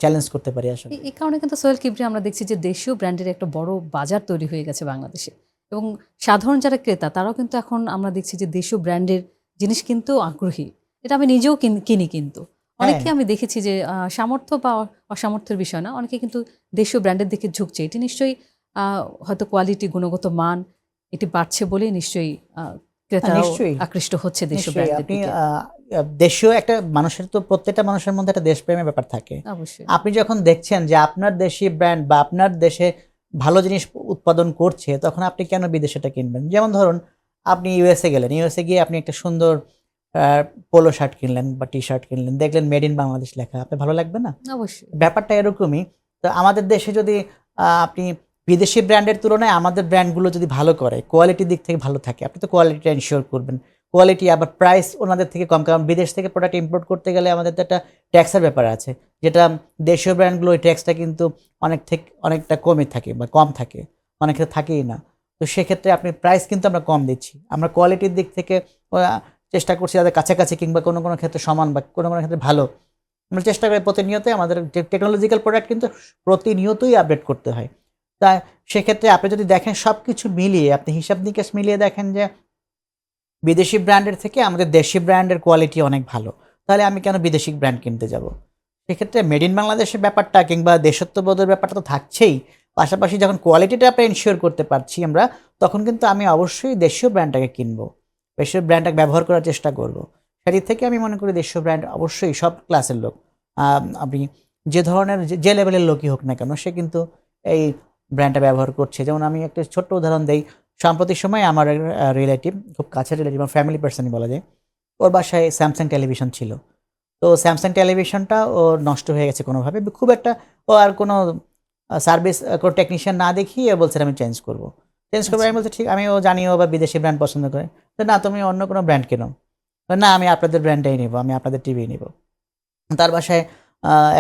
[SPEAKER 2] চ্যালেঞ্জ করতে পারি আসলে।
[SPEAKER 1] এই কারণে কিন্তু সোহেল কিবরি আমরা দেখছি যে দেশীয় ব্র্যান্ডের একটা বড় বাজার তৈরি হয়ে গেছে বাংলাদেশে, এবং সাধারণ যারা ক্রেতা তারাও কিন্তু এখন আমরা দেখছি যে দেশীয় ব্র্যান্ডের জিনিস কিন্তু আগ্রহী। এটা আমি নিজেও কিনি, কিন্তু অনেকে আমি দেখেছি যে সামর্থ্য বা অসামর্থ্যের বিষয় না, অনেকে কিন্তু দেশীয় ব্র্যান্ডের দিকে ঝুঁকছে। এটি নিশ্চয়ই হয়তো কোয়ালিটি, গুণগত মান এটি বাড়ছে বলেই নিশ্চয়ই ক্রেতারাও
[SPEAKER 2] নিশ্চয়ই
[SPEAKER 1] আকৃষ্ট হচ্ছে দেশীয়
[SPEAKER 2] নিশ্চয়ই
[SPEAKER 1] ব্র্যান্ডের
[SPEAKER 2] আপনি
[SPEAKER 1] দিকে।
[SPEAKER 2] দেশীয় একটা মানুষের তো, প্রত্যেকটা মানুষের মধ্যে একটা দেশপ্রেমের ব্যাপার থাকে।
[SPEAKER 1] অবশ্যই।
[SPEAKER 2] আপনি যখন দেখছেন যে আপনার দেশি ব্র্যান্ড বা আপনার দেশে ভালো জিনিস উৎপাদন করছে, তখন আপনি কেন বিদেশেটা কিনবেন? যেমন ধরুন, আপনি ইউএসএ গেলেন, ইউএসএ গিয়ে আপনি একটা সুন্দর পোলো শার্ট কিনলেন বা টি শার্ট কিনলেন, দেখলেন মেড ইন বাংলাদেশ লেখা, আপনার ভালো লাগবে না?
[SPEAKER 1] অবশ্যই।
[SPEAKER 2] ব্যাপারটা এরকমই। তো আমাদের দেশে যদি আপনি বিদেশি ব্র্যান্ডের তুলনায় আমাদের ব্র্যান্ডগুলো যদি ভালো করে, কোয়ালিটির দিক থেকে ভালো থাকে, আপনি তো কোয়ালিটিটা এনশিওর করবেন। কোয়ালিটি আবার প্রাইস ওনাদের থেকে কম, কারণ বিদেশ থেকে প্রোডাক্ট ইম্পোর্ট করতে গেলে আমাদের তো একটা ট্যাক্সের ব্যাপার আছে, যেটা দেশীয় ব্র্যান্ডগুলো ওই ট্যাক্সটা কিন্তু অনেকটা কমে থাকে বা কম থাকে, অনেক ক্ষেত্রে থাকেই না। তো সেক্ষেত্রে আপনি প্রাইস কিন্তু আমরা কম দিচ্ছি। আমরা কোয়ালিটির দিক থেকে চেষ্টা করছি যাদের কাছাকাছি, কিংবা কোনো কোনো ক্ষেত্রে সমান, বা কোনো কোনো ক্ষেত্রে ভালো। আমরা চেষ্টা করি প্রতিনিয়তই, আমাদের যে টেকনোলজিক্যাল প্রোডাক্ট কিন্তু প্রতিনিয়তই আপডেট করতে হয়। তা সেক্ষেত্রে আপনি যদি দেখেন সব কিছু মিলিয়ে, আপনি হিসাব নিকাশ মিলিয়ে দেখেন যে বিদেশি ব্র্যান্ডের থেকে আমাদের দেশি ব্র্যান্ডের কোয়ালিটি অনেক ভালো, তাহলে আমি কেন বিদেশি ব্র্যান্ড কিনতে যাব? সেক্ষেত্রে মেড ইন বাংলাদেশের ব্যাপারটা কিংবা দেশত্ববোধের ব্যাপারটা তো থাকছেই, পাশাপাশি যখন কোয়ালিটিটা আমরা এনশিওর করতে পারছি আমরা, তখন কিন্তু আমি অবশ্যই দেশীয় ব্র্যান্ডটাকে কিনবো, দেশীয় ব্র্যান্ডটাকে ব্যবহার করার চেষ্টা করব। সেদিক থেকে আমি মনে করি দেশীয় ব্র্যান্ড অবশ্যই সব ক্লাসের লোক, আপনি যে ধরনের যে লেভেলের লোকই হোক না কেন, সে কিন্তু এই ব্র্যান্ডটা ব্যবহার করছে। যেমন আমি একটা ছোট্ট উদাহরণ দেই। সাম্প্রতিক সময় আমার রিলেটিভ, খুব কাছের রিলেটিভ, আমার ফ্যামিলি পার্সনই বলা যায়, ওর বাসায় স্যামসাং টেলিভিশন ছিল। তো স্যামসাং টেলিভিশনটা ও নষ্ট হয়ে গেছে কোনোভাবে, খুব একটা, ও আর কোনো সার্ভিস, কোনো টেকনিশিয়ান না দেখিয়ে বলছেন আমি চেঞ্জ করবো। আমি বলছি ঠিক, আমি ও জানি ও বা বিদেশি ব্র্যান্ড পছন্দ করে, তো না তুমি অন্য কোনো ব্র্যান্ড কেনো, না আমি আপনাদের ব্র্যান্ডটাই নেবো, আমি আপনাদের টিভি নেব। তার বাসায়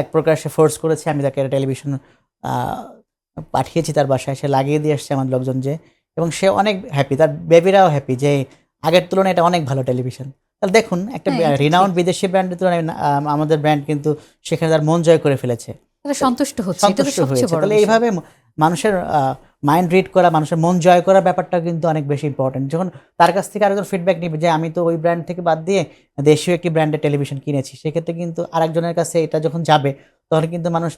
[SPEAKER 2] এক প্রকার সে ফোর্স করেছে, আমি তাকে টেলিভিশন পাঠিয়েছি তার বাসায়, সে লাগিয়ে দিয়ে এসছে আমার লোকজন যে, এবং সে অনেক হ্যাপি, তার বেবিরাও হ্যাপি যে আগের তুলনায় এটা অনেক ভালো টেলিভিশন। তাহলে দেখুন একটা
[SPEAKER 1] হ্যাঁ, এটা ঠিক।
[SPEAKER 2] রিনাউন্ড বিদেশি ব্র্যান্ডের তুলনায় আমাদের ব্র্যান্ড কিন্তু সেখানে তার মন জয় করে ফেলেছে,
[SPEAKER 1] তারা সন্তুষ্ট হচ্ছে, এটা তো
[SPEAKER 2] সন্তুষ্ট
[SPEAKER 1] সবচেয়ে
[SPEAKER 2] হয়েছে।
[SPEAKER 1] বড়
[SPEAKER 2] তাহলে
[SPEAKER 1] বিষয়।
[SPEAKER 2] এইভাবে মানুষের মাইন্ড রিড করা, মানুষের মন জয় করার ব্যাপারটা কিন্তু অনেক বেশি ইম্পর্টেন্ট। যখন তার কাছ থেকে আরেকজন ফিডব্যাক নিবে যে আমি তো ওই ব্র্যান্ড থেকে বাদ দিয়ে দেশীয় একটি ব্র্যান্ডের টেলিভিশন কিনেছি, সেক্ষেত্রে কিন্তু আরেকজনের কাছে এটা যখন যাবে তখন কিন্তু মানুষ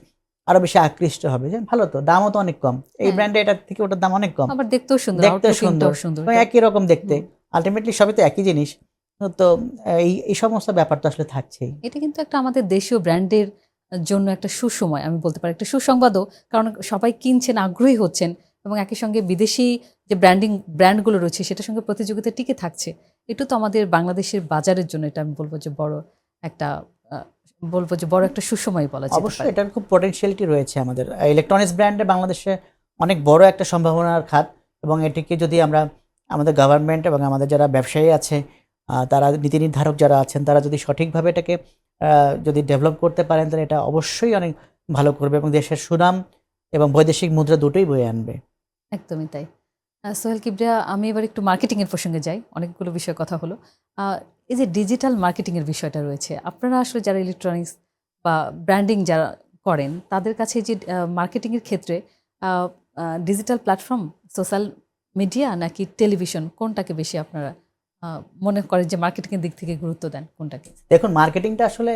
[SPEAKER 2] আরো বেশি আকৃষ্ট হবে যে ভালো তো, দামও তো অনেক কম, এই
[SPEAKER 1] হ্যাঁ,
[SPEAKER 2] ব্র্যান্ডে এটার থেকে ওটার দাম অনেক কম,
[SPEAKER 1] আবার দেখতেও সুন্দর,
[SPEAKER 2] দেখতে
[SPEAKER 1] আউটলুক
[SPEAKER 2] সুন্দর
[SPEAKER 1] ইনটাও সুন্দর।
[SPEAKER 2] এবং
[SPEAKER 1] এটা
[SPEAKER 2] একই রকম দেখতে,
[SPEAKER 1] হুম,
[SPEAKER 2] আলটিমেটলি সবই তো একই জিনিস। তো এই সমস্ত ব্যাপার তো আসলে থাকছেই।
[SPEAKER 1] এটা কিন্তু একটা আমাদের দেশীয় ব্র্যান্ডের জন্য একটা সুসময়, আমি বলতে পারি একটা সুসংবাদও। কারণ সবাই কিনছেন, আগ্রহী হচ্ছেন, এবং একই সঙ্গে বিদেশি যে ব্র্যান্ডগুলো রয়েছে সেটার সঙ্গে প্রতিযোগিতা টিকে থাকছে। এটা তো আমাদের বাংলাদেশের বাজারের জন্য এটা আমি বলবো যে একটা আহ, বড় একটা সুসময় বলা যেতে
[SPEAKER 2] অবশ্যই
[SPEAKER 1] পারে।
[SPEAKER 2] এটার খুব পটেনশিয়ালিটি রয়েছে আমাদের ইলেকট্রনিক্স ব্র্যান্ডে বাংলাদেশে অনেক বড় একটা সম্ভাবনার খাত, এবং এটিকে যদি আমরা আমাদের গভর্নমেন্ট এবং আমাদের যারা ব্যবসায়ী আছে, তারা নীতি নির্ধারক যারা আছেন, তারা যদি সঠিকভাবে এটাকে যদি ডেভেলপ করতে পারেন, তাহলে এটা অবশ্যই অনেক ভালো করবে এবং দেশের সুনাম এবং বৈদেশিক মুদ্রা দুটোই বয়ে আনবে।
[SPEAKER 1] একদমই তাই। সোহেল কিবরিয়া, আমি এবার একটু মার্কেটিং এর প্রসঙ্গে যাই। অনেকগুলো বিষয়ে কথা হলো। আহ, এই যে ডিজিটাল মার্কেটিং এর বিষয়টা রয়েছে, আপনারা আসলে যারা ইলেকট্রনিক্স বা ব্র্যান্ডিং যারা করেন তাদের কাছে যে মার্কেটিং এর ক্ষেত্রে ডিজিটাল প্ল্যাটফর্ম, সোশ্যাল মিডিয়া নাকি টেলিভিশন, কোনটাকে বেশি আপনারা মনে করেন যে মার্কেটিং এর দিক থেকে গুরুত্ব দেন কোনটাকে?
[SPEAKER 2] দেখুন, মার্কেটিংটা আসলে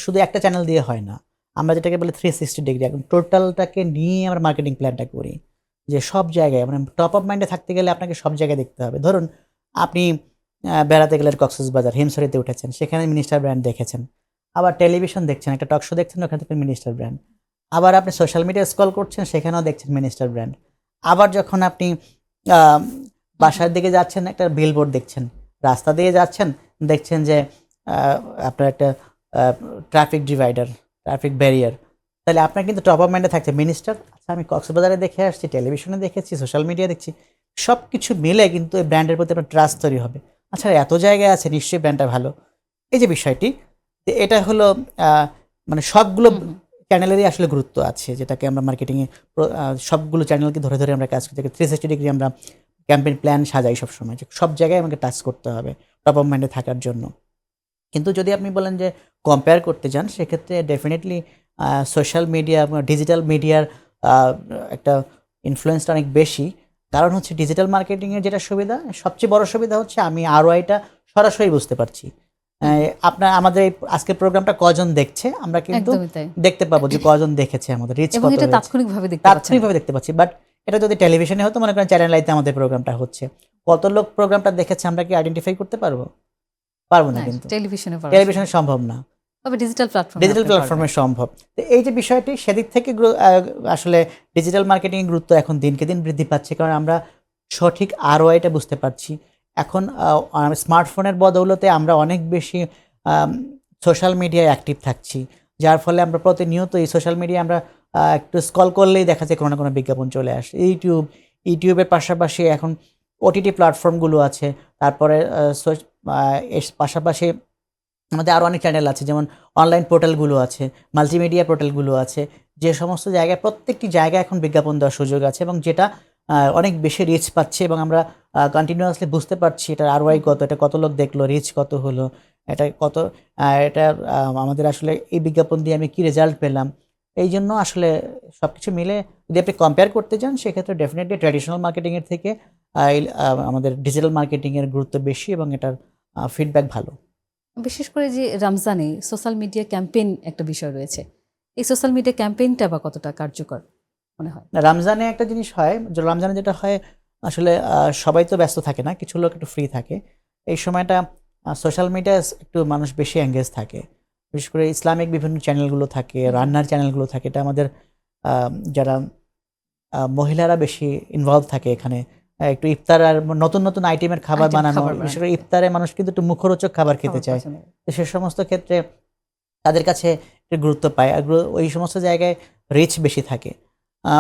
[SPEAKER 2] শুধু একটা চ্যানেল দিয়ে হয় না। আমরা যেটাকে বলি 360 ডিগ্রি, একদম টোটালটাকে নিয়ে আমরা মার্কেটিং প্ল্যানটা করি। যে সব জায়গায় মানে টপ অফ মাইন্ডে থাকতে গেলে আপনাকে সব জায়গায় দেখতে হবে। ধরুন আপনি বেড়াতে গেলেন কক্সবাজার, হিমছড়িতে উঠেছেন, সেখানে মিনিস্টার ব্র্যান্ড দেখেছেন। আবার টেলিভিশন দেখছেন, একটা টক শো দেখছেন, ওখানে থেকে মিনিস্টার ব্র্যান্ড। আবার আপনি সোশ্যাল মিডিয়া স্ক্রল করছেন, সেখানেও দেখছেন মিনিস্টার ব্র্যান্ড। আবার যখন আপনি আ বাসার দিকে যাচ্ছেন, একটা বিলবোর্ড দেখছেন। রাস্তা দিয়ে যাচ্ছেন, দেখছেন যে আ আপনার একটা আ ট্রাফিক ডিভাইডার, ট্রাফিক ব্যারিয়ার। তাহলে আপনার কিন্তু টপ অফ মাইন্ডে থাকছে মিনিস্টার। আচ্ছা, আমি কক্সবাজারে দেখে আসছি, টেলিভিশনে দেখেছি, সোশ্যাল মিডিয়া দেখছি। সবকিছু মিলে কিন্তু এই ব্র্যান্ডের প্রতি আপনার ট্রাস্ট তৈরি হবে। আচ্ছা, এত জায়গায় আছে, নিশ্চয়ই ব্র্যান্ডটা ভালো। এই যে বিষয়টি, এটা হলো আ মানে সবগুলো
[SPEAKER 1] হুম, হুম।
[SPEAKER 2] চ্যানেলেরই আসলে গুরুত্ব আছে, যেটাকে আমরা মার্কেটিংয়ে সবগুলো চ্যানেলকে ধরে, ধরে আমরা কাজ করি। 360 ডিগ্রি আমরা ক্যাম্পেইন প্ল্যান সাজাই সবসময় যে সব জায়গায় আমাকে টাচ করতে হবে টপ অফ মাইন্ডে থাকার জন্য। কিন্তু যদি আপনি বলেন যে কম্পেয়ার করতে যান, সেক্ষেত্রে ডেফিনিটলি সোশ্যাল মিডিয়া বা ডিজিটাল মিডিয়ার আ একটা ইনফ্লুয়েন্সটা অনেক বেশি। কারণ হচ্ছে ডিজিটাল মার্কেটিংয়ের যেটা সুবিধা, সবচেয়ে বড় সুবিধা হচ্ছে আমি ROI-টা সরাসরি বুঝতে পারছি।
[SPEAKER 1] হুম, হুম।
[SPEAKER 2] আপনার আমাদের এই আজকের প্রোগ্রামটা কজন দেখছে, আমরা কিন্তু
[SPEAKER 1] একদমই তাই।
[SPEAKER 2] দেখতে পাবো যে কজন দেখেছে, আমাদের রিচ
[SPEAKER 1] এবং
[SPEAKER 2] কত
[SPEAKER 1] এটা
[SPEAKER 2] হয়েছে।
[SPEAKER 1] তাৎক্ষণিকভাবে দেখতে পাচ্ছেন।
[SPEAKER 2] তাৎক্ষণিকভাবে দেখতে পাচ্ছি। বাট এটা যদি টেলিভিশনে হতো, মনে করেন চ্যানেল আইতে আমাদের প্রোগ্রামটা হচ্ছে। কত লোক প্রোগ্রামটা দেখেছে আমরা কি আইডেন্টিফাই করতে পারবো? পারব না
[SPEAKER 1] না,
[SPEAKER 2] কিন্তু।
[SPEAKER 1] টেলিভিশনে পাওয়া যায় না।
[SPEAKER 2] টেলিভিশনে সম্ভব না।
[SPEAKER 1] তবে ডিজিটাল প্ল্যাটফর্মে
[SPEAKER 2] ডিজিটাল
[SPEAKER 1] আপনি পারবেন।
[SPEAKER 2] প্ল্যাটফর্মে সম্ভব। তো এই যে বিষয়টি, সেদিক থেকে আসলে ডিজিটাল মার্কেটিং এর গুরুত্ব এখন দিনকে দিন বৃদ্ধি পাচ্ছে। কারণ আমরা সঠিক ROI-টা বুঝতে পারছি। এখন স্মার্টফোনের বদৌলতে আমরা অনেক বেশি আম সোশ্যাল মিডিয়ায় অ্যাক্টিভ থাকছি। যার ফলে আমরা প্রতিনিয়ত এই সোশ্যাল মিডিয়ায় আমরা একটু স্ক্রল করলেই দেখা যায় কোনো না কোনো বিজ্ঞাপন চলে আসে। ইউটিউবের পাশাপাশি এখন OTT প্ল্যাটফর্মগুলো আছে। তারপরে এর পাশাপাশি আমাদের আরও অনেক চ্যানেল আছে, যেমন অনলাইন পোর্টালগুলো আছে, মাল্টিমিডিয়া পোর্টালগুলো আছে। যে সমস্ত জায়গায়, প্রত্যেকটি জায়গায় এখন বিজ্ঞাপন দেওয়ার সুযোগ আছে, এবং যেটা অনেক বেশি রিচ পাচ্ছে, এবং আমরা কন্টিনিউয়াসলি বুঝতে পারছি এটার ROI
[SPEAKER 1] হুম,
[SPEAKER 2] কত, এটা কত লোক দেখলো, রিচ কত হলো, এটা কত, এটা আমাদের আসলে এই বিজ্ঞাপন দিয়ে আমি কি রেজাল্ট পেলাম। এই জন্য আসলে সবকিছু মিলে যদি আপনি কম্পেয়ার করতে যান, সেক্ষেত্রে ডেফিনেটলি ট্র্যাডিশনাল মার্কেটিংয়ের থেকে আমাদের ডিজিটাল মার্কেটিংয়ের গুরুত্ব বেশি, এবং এটার ফিডব্যাক ভালো।
[SPEAKER 1] বিশেষ করে যে রমজানে সোশ্যাল মিডিয়া ক্যাম্পেইন একটা বিষয় রয়েছে। এই সোশ্যাল মিডিয়া ক্যাম্পেইনটা বা কতটা কার্যকর মনে হয়?
[SPEAKER 2] না, রমজানে একটা জিনিস হয়, যে রমজানে যেটা হয় আসলে সবাই তো ব্যস্ত থাকে না, কিছু লোক একটু ফ্রি থাকে। এই সময়টা সোশ্যাল মিডিয়ায় একটু মানুষ বেশি এঙ্গেজ থাকে। বিশেষ করে ইসলামিক বিভিন্ন চ্যানেলগুলো থাকে,
[SPEAKER 1] হুম, হুম।
[SPEAKER 2] রান্নার চ্যানেলগুলো থাকে। এটা আমাদের যারা মহিলারা বেশি ইনভলভ থাকে এখানে। একটু ইফতার আর নতুন, নতুন আইটেমের খাবার
[SPEAKER 1] আইটেম
[SPEAKER 2] বানানো।
[SPEAKER 1] খাবার
[SPEAKER 2] বিশেষ
[SPEAKER 1] বানানো
[SPEAKER 2] করে
[SPEAKER 1] যায়।
[SPEAKER 2] ইফতারে মানুষ কিন্তু একটু মুখরোচক খাবার খেতে
[SPEAKER 1] খাবার
[SPEAKER 2] চায়।
[SPEAKER 1] পছন্দ করে।
[SPEAKER 2] তো সে সমস্ত ক্ষেত্রে তাদের কাছে একটু গুরুত্ব পায়। আর ওই সমস্ত জায়গায় রিচ বেশি থাকে।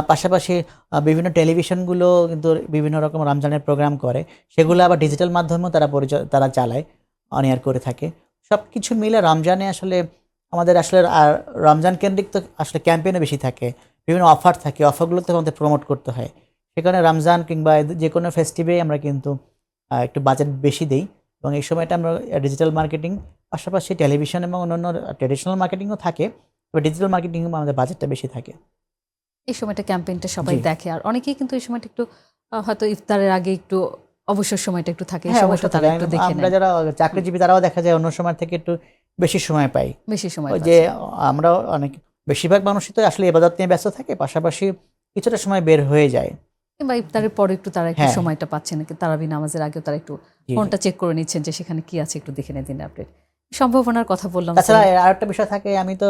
[SPEAKER 2] পাশাপাশি বিভিন্ন টেলিভিশনগুলো কিন্তু বিভিন্ন রকম রমজানের প্রোগ্রাম করে। সেগুলো আবার ডিজিটাল মাধ্যমেও তারা চালায়, অন এয়ার করে থাকে। সবকিছু মিলে রমজানে আসলে আমাদের আসলে রমজান কেন্দ্রিক তো আসলে ক্যাম্পেইনও বেশি থাকে। বিভিন্ন অফার থাকে, অফারগুলোতে আমাদের প্রমোট করতে হয়। সেখানে রমজান কিংবা যে কোনো ফেস্টিভে আমরা কিন্তু একটু বাজেট বেশি দেই, এবং এই সময়টা আমরা ডিজিটাল মার্কেটিং পাশাপাশি টেলিভিশন এবং অন্যান্য ট্র্যাডিশনাল মার্কেটিংও থাকে, তবে ডিজিটাল মার্কেটিং আমাদের বাজেটটা বেশি থাকে।
[SPEAKER 1] এই সময়টা ক্যাম্পেইনটা সবাই
[SPEAKER 2] জি।
[SPEAKER 1] দেখে, আর অনেকেই কিন্তু এই সময়টা একটু হয়তো ইফতারের আগে একটু অবসর সময়টা একটু থাকে, এই
[SPEAKER 2] হ্যাঁ,
[SPEAKER 1] সময়টা
[SPEAKER 2] অবশ্যই
[SPEAKER 1] তারা
[SPEAKER 2] থাকে।
[SPEAKER 1] একটু দেখে
[SPEAKER 2] আমরা
[SPEAKER 1] নেয়,
[SPEAKER 2] যারা চাকরিজীবী তারাও দেখা যায় অন্য সময় থেকে একটু বেশি সময় পাই।
[SPEAKER 1] বেশি সময়
[SPEAKER 2] ওই যে
[SPEAKER 1] পাচ্ছে।
[SPEAKER 2] আমরা অনেক বেশিরভাগ মানুষই তো আসলে ইবাদত নিয়ে ব্যস্ত থাকে, পাশাপাশি কিছুটা সময় বের হয়ে যায়।
[SPEAKER 1] কিংবা ইফতারের পরে একটু তারা একটু
[SPEAKER 2] হ্যাঁ,
[SPEAKER 1] সময়টা পাচ্ছে নাকি, তারাবি নামাজের আগেও তারা একটু
[SPEAKER 2] জি, জি।
[SPEAKER 1] ফোনটা চেক করে নিচ্ছেন যে সেখানে কি আছে, একটু দেখে নিয়ে দিন আপডেট। সম্ভাবনার কথা বললাম
[SPEAKER 2] তাছাড়া
[SPEAKER 1] সোহেল।
[SPEAKER 2] আরেকটা বিষয় থাকে, আমি তো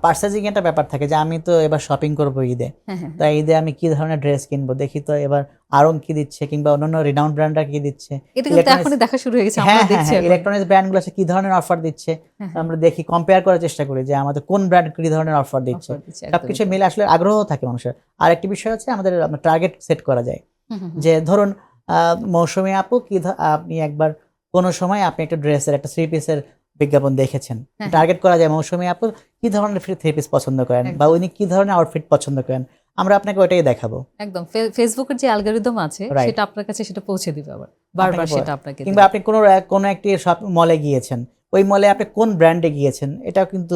[SPEAKER 2] পার্চেজিং একটা ব্যাপার থাকে যে আমি তো এবার শপিং করব ঈদে।
[SPEAKER 1] হ্যাঁ, হ্যাঁ,
[SPEAKER 2] তাই ঈদে আমি কি ধরনের ড্রেস কিনবো দেখি তো এবার আড়ং কি দিচ্ছে কিংবা অন্যান্য রিনাউন্ড ব্র্যান্ডরা কি দিচ্ছে।
[SPEAKER 1] এটা কিন্তু
[SPEAKER 2] ইলেকট্রনিক্স,
[SPEAKER 1] এখনই দেখা শুরু হয়ে গেছে,
[SPEAKER 2] হ্যাঁ
[SPEAKER 1] আমরা
[SPEAKER 2] হ্যাঁ
[SPEAKER 1] দেখছি
[SPEAKER 2] হ্যাঁ,
[SPEAKER 1] এখন।
[SPEAKER 2] ইলেকট্রনিক্স ব্র্যান্ডগুলো কি ধরনের অফার দিচ্ছে
[SPEAKER 1] হ্যাঁ, হ্যাঁ,
[SPEAKER 2] আমরা দেখি, কম্পেয়ার করার চেষ্টা করি যে আমাদের কোন ব্র্যান্ড কি ধরনের অফার দিচ্ছে।
[SPEAKER 1] অফার দিচ্ছে, একদমই
[SPEAKER 2] সবকিছু
[SPEAKER 1] তাই।
[SPEAKER 2] মিলে আসলে আগ্রহ থাকে মানুষের। আর একটি বিষয় হচ্ছে আমাদের টার্গেট সেট করা যায়,
[SPEAKER 1] হুম, হুম, হুম।
[SPEAKER 2] যে ধরুন মৌসুমী আপু আপনি একবার কোনো সময় আপনি একটা ড্রেসের একটা থ্রি পিসের বিজ্ঞাপন দেখেছেন,
[SPEAKER 1] হ্যাঁ,
[SPEAKER 2] টার্গেট করা যায় মৌসুমী আপু কি ধরনের থ্রি পিস পছন্দ করেন বা
[SPEAKER 1] একদম।
[SPEAKER 2] উনি কি ধরনের আউটফিট পছন্দ করেন, আমরা আপনাকে ওইটাই দেখাবো।
[SPEAKER 1] একদম ফেসবুকের যে অ্যালগরিদম আছে
[SPEAKER 2] রাইট,
[SPEAKER 1] সেটা আপনার কাছে সেটা পৌঁছে দিবে আবার বারবার, সেটা আপনাকে
[SPEAKER 2] কিংবা
[SPEAKER 1] দিবে।
[SPEAKER 2] আপনি কোনো একটি মলে গিয়েছেন, ওই মলে আপনি কোন ব্র্যান্ডে গিয়েছেন এটাও কিন্তু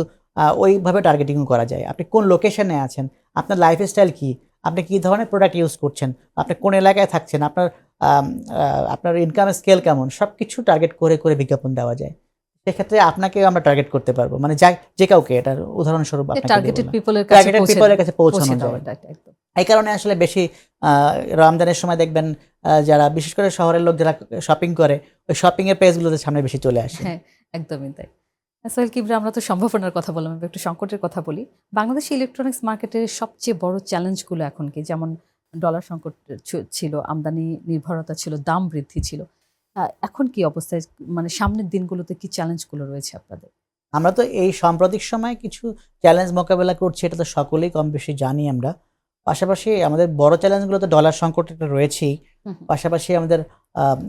[SPEAKER 2] ওইভাবে টার্গেটিং করা যায়। আপনি কোন লোকেশনে আছেন, আপনার লাইফস্টাইল কি, আপনি কি ধরনের প্রোডাক্ট ইউজ করছেন, আপনি কোন এলাকায় থাকছেন, আপনার ইনকাম স্কেল কেমন, সবকিছু টার্গেট করে করে বিজ্ঞাপন দেওয়া যায়। সেক্ষেত্রে আপনাকেও আমরা টার্গেট করতে পারবো, মানে যে কাউকে, এটার উদাহরণস্বরূপ আপনাকে
[SPEAKER 1] টার্গেটেড
[SPEAKER 2] বললাম।
[SPEAKER 1] পিপলের কাছে
[SPEAKER 2] টার্গেটেড পিপলের কাছে পৌঁছানো যায়।
[SPEAKER 1] দেওয়াটা একদম।
[SPEAKER 2] এই কারণে আসলে বেশি রমজানের সময় দেখবেন যারা বিশেষ করে শহরের লোক যারা শপিং করে, ওই শপিং এর পেজগুলোতে সামনে বেশি চলে আসে।
[SPEAKER 1] হ্যাঁ, একদমই তাই। সোহেল কিবরা, আমরা তো সম্ভাবনার কথা বললাম, এবার একটু সংকটের কথা বলি। বাংলাদেশি ইলেকট্রনিক্স মার্কেটের সবচেয়ে বড় চ্যালেঞ্জগুলো এখন কি? যেমন ডলার সংকট ছিল, আমদানি নির্ভরতা ছিল, দাম বৃদ্ধি ছিল। এখন কি অবস্থায়, মানে সামনের দিনগুলোতে কি চ্যালেঞ্জগুলো রয়েছে আপনাদের?
[SPEAKER 2] আমরা তো এই সাম্প্রতিক সময়ে কিছু চ্যালেঞ্জ মোকাবেলা করছি, এটা তো সকলেই কম বেশি জানি আমরা। পাশাপাশি আমাদের বড় চ্যালেঞ্জগুলো তো ডলার সংকটটা রয়েছেই।
[SPEAKER 1] হুম, হুম।
[SPEAKER 2] পাশাপাশি আমাদের আম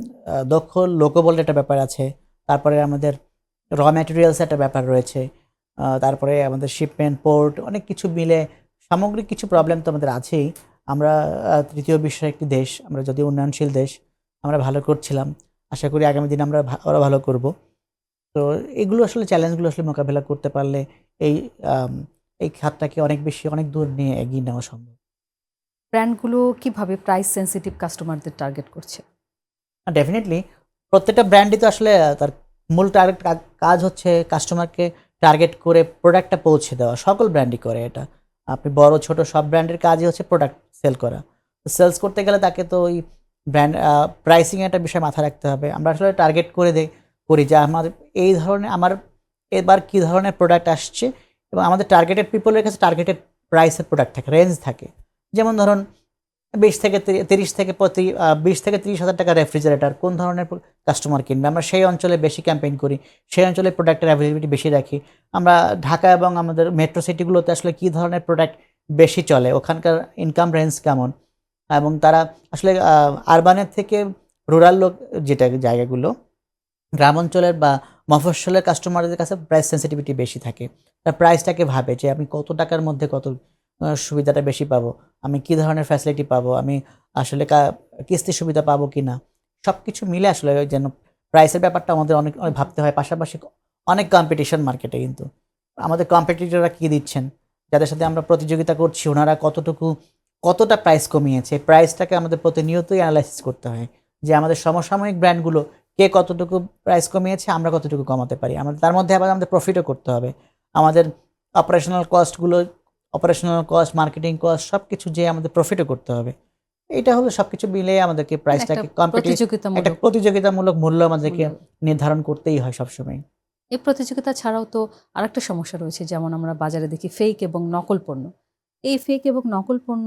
[SPEAKER 2] দক্ষ লোকবলের একটা ব্যাপার আছে। তারপরে আমাদের ম্যাটেরিয়ালস একটা ব্যাপার রয়েছে। তারপরে আমাদের শিপমেন্ট, পোর্ট অনেক কিছু মিলে সামগ্রিক কিছু প্রবলেম তো আমাদের আছেই। আমরা তৃতীয় বিশ্বের একটি দেশ। আমরা যদিও উন্নয়নশীল দেশ, আমরা ভালো করছিলাম। আশা করি আগামী দিনে আমরা আরো ভালো করব। তো এগুলো আসলে চ্যালেঞ্জগুলো আসলে মোকাবেলা করতে পারলে এই আম এই খাতটাকে অনেক দূর নিয়ে এগিয়ে নেওয়া সম্ভব।
[SPEAKER 1] ব্র্যান্ডগুলো কিভাবে প্রাইস সেনসিটিভ কাস্টমারদের টার্গেট করছে?
[SPEAKER 2] ডেফিনিটলি প্রত্যেকটা ব্র্যান্ডই তো আসলে তার মূল টার্গেট কাজ হচ্ছে কাস্টমারকে টার্গেট করে প্রোডাক্টটা পৌঁছে দেওয়া। সকল ব্র্যান্ডই করে এটা। আপনি বড় ছোট সব ব্র্যান্ডের কাজই হচ্ছে প্রোডাক্ট সেল করা। তো সেলস করতে গেলে তাকে তো ওই ব্র্যান্ড প্রাইসিং একটা বিষয় মাথায় রাখতে হবে। আমরা আসলে টার্গেট করি যে আমার এবার কি ধরনের প্রোডাক্ট আসছে, এবং আমাদের টার্গেটেড পিপলের কাছে টার্গেটেড প্রাইসের প্রোডাক্ট থাকে, রেঞ্জ থাকে। যেমন ধরুন 20 থেকে 30 থেকে 20 থেকে 30,000 টাকার রেফ্রিজারেটর কোন ধরনের কাস্টমার কিনবে, আমরা সেই অঞ্চলে বেশি ক্যাম্পেইন করি, সেই অঞ্চলে প্রোডাক্টের অ্যাভেলেবিলিটি বেশি রাখি। আমরা ঢাকা এবং আমাদের মেট্রো সিটিগুলোতে আসলে কি ধরনের প্রোডাক্ট বেশি চলে, ওখানকার ইনকাম রেঞ্জ কেমন, এবং তারা আসলে আরবানের থেকে রুরাল যেটা জায়গাগুলো, গ্রাম অঞ্চলের বা মফস্বলের কাস্টমারদের কাছে প্রাইস সেনসিটিভিটি বেশি থাকে। তার প্রাইসটাকে ভাবে যে আমি কত টাকার মধ্যে কত সুবিধাটা বেশি পাবো, আমি কি ধরনের ফ্যাসিলিটি পাবো, আমি আসলে কিস্তি সুবিধা পাবো কিনা, সবকিছু মিলে আসলে ওই যেন প্রাইসের ব্যাপারটা আমাদের অনেক অনেক ভাবতে হয়। পাশাপাশি অনেক কম্পিটিশন মার্কেটে, কিন্তু আমাদের কম্পিটিটররা কি দিচ্ছেন, যাদের সাথে আমরা প্রতিযোগিতা করছি, ওনারা কতটা প্রাইস কমিয়েছে, প্রাইসটাকে আমাদের প্রতিনিয়তই অ্যানালাইসিস করতে হয় যে আমাদের সমসাময়িক ব্র্যান্ডগুলো কে কতটুকু প্রাইস কমিয়েছে, আমরা কতটুকু কমাতে পারি। আমাদের তার মধ্যে আবার আমাদের প্রফিটও করতে হবে। আমাদের অপারেশনাল কস্ট, মার্কেটিং কস্ট সবকিছু যে আমাদের প্রফিটও করতে হবে। এটা হলো সবকিছু মিলে আমাদেরকে
[SPEAKER 1] একটা
[SPEAKER 2] প্রাইসটাকে একটা
[SPEAKER 1] প্রতিযোগিতামূলক
[SPEAKER 2] প্রতিযোগিতামূলক মূল্য আমাদেরকে
[SPEAKER 1] মূল্য।
[SPEAKER 2] নির্ধারণ করতেই হয় সবসময়।
[SPEAKER 1] এই প্রতিযোগিতা ছাড়াও তো আরেকটা সমস্যা রয়েছে, যেমন আমরা বাজারে দেখি ফেক এবং নকল পণ্য। এই ফেক এবং নকল পণ্য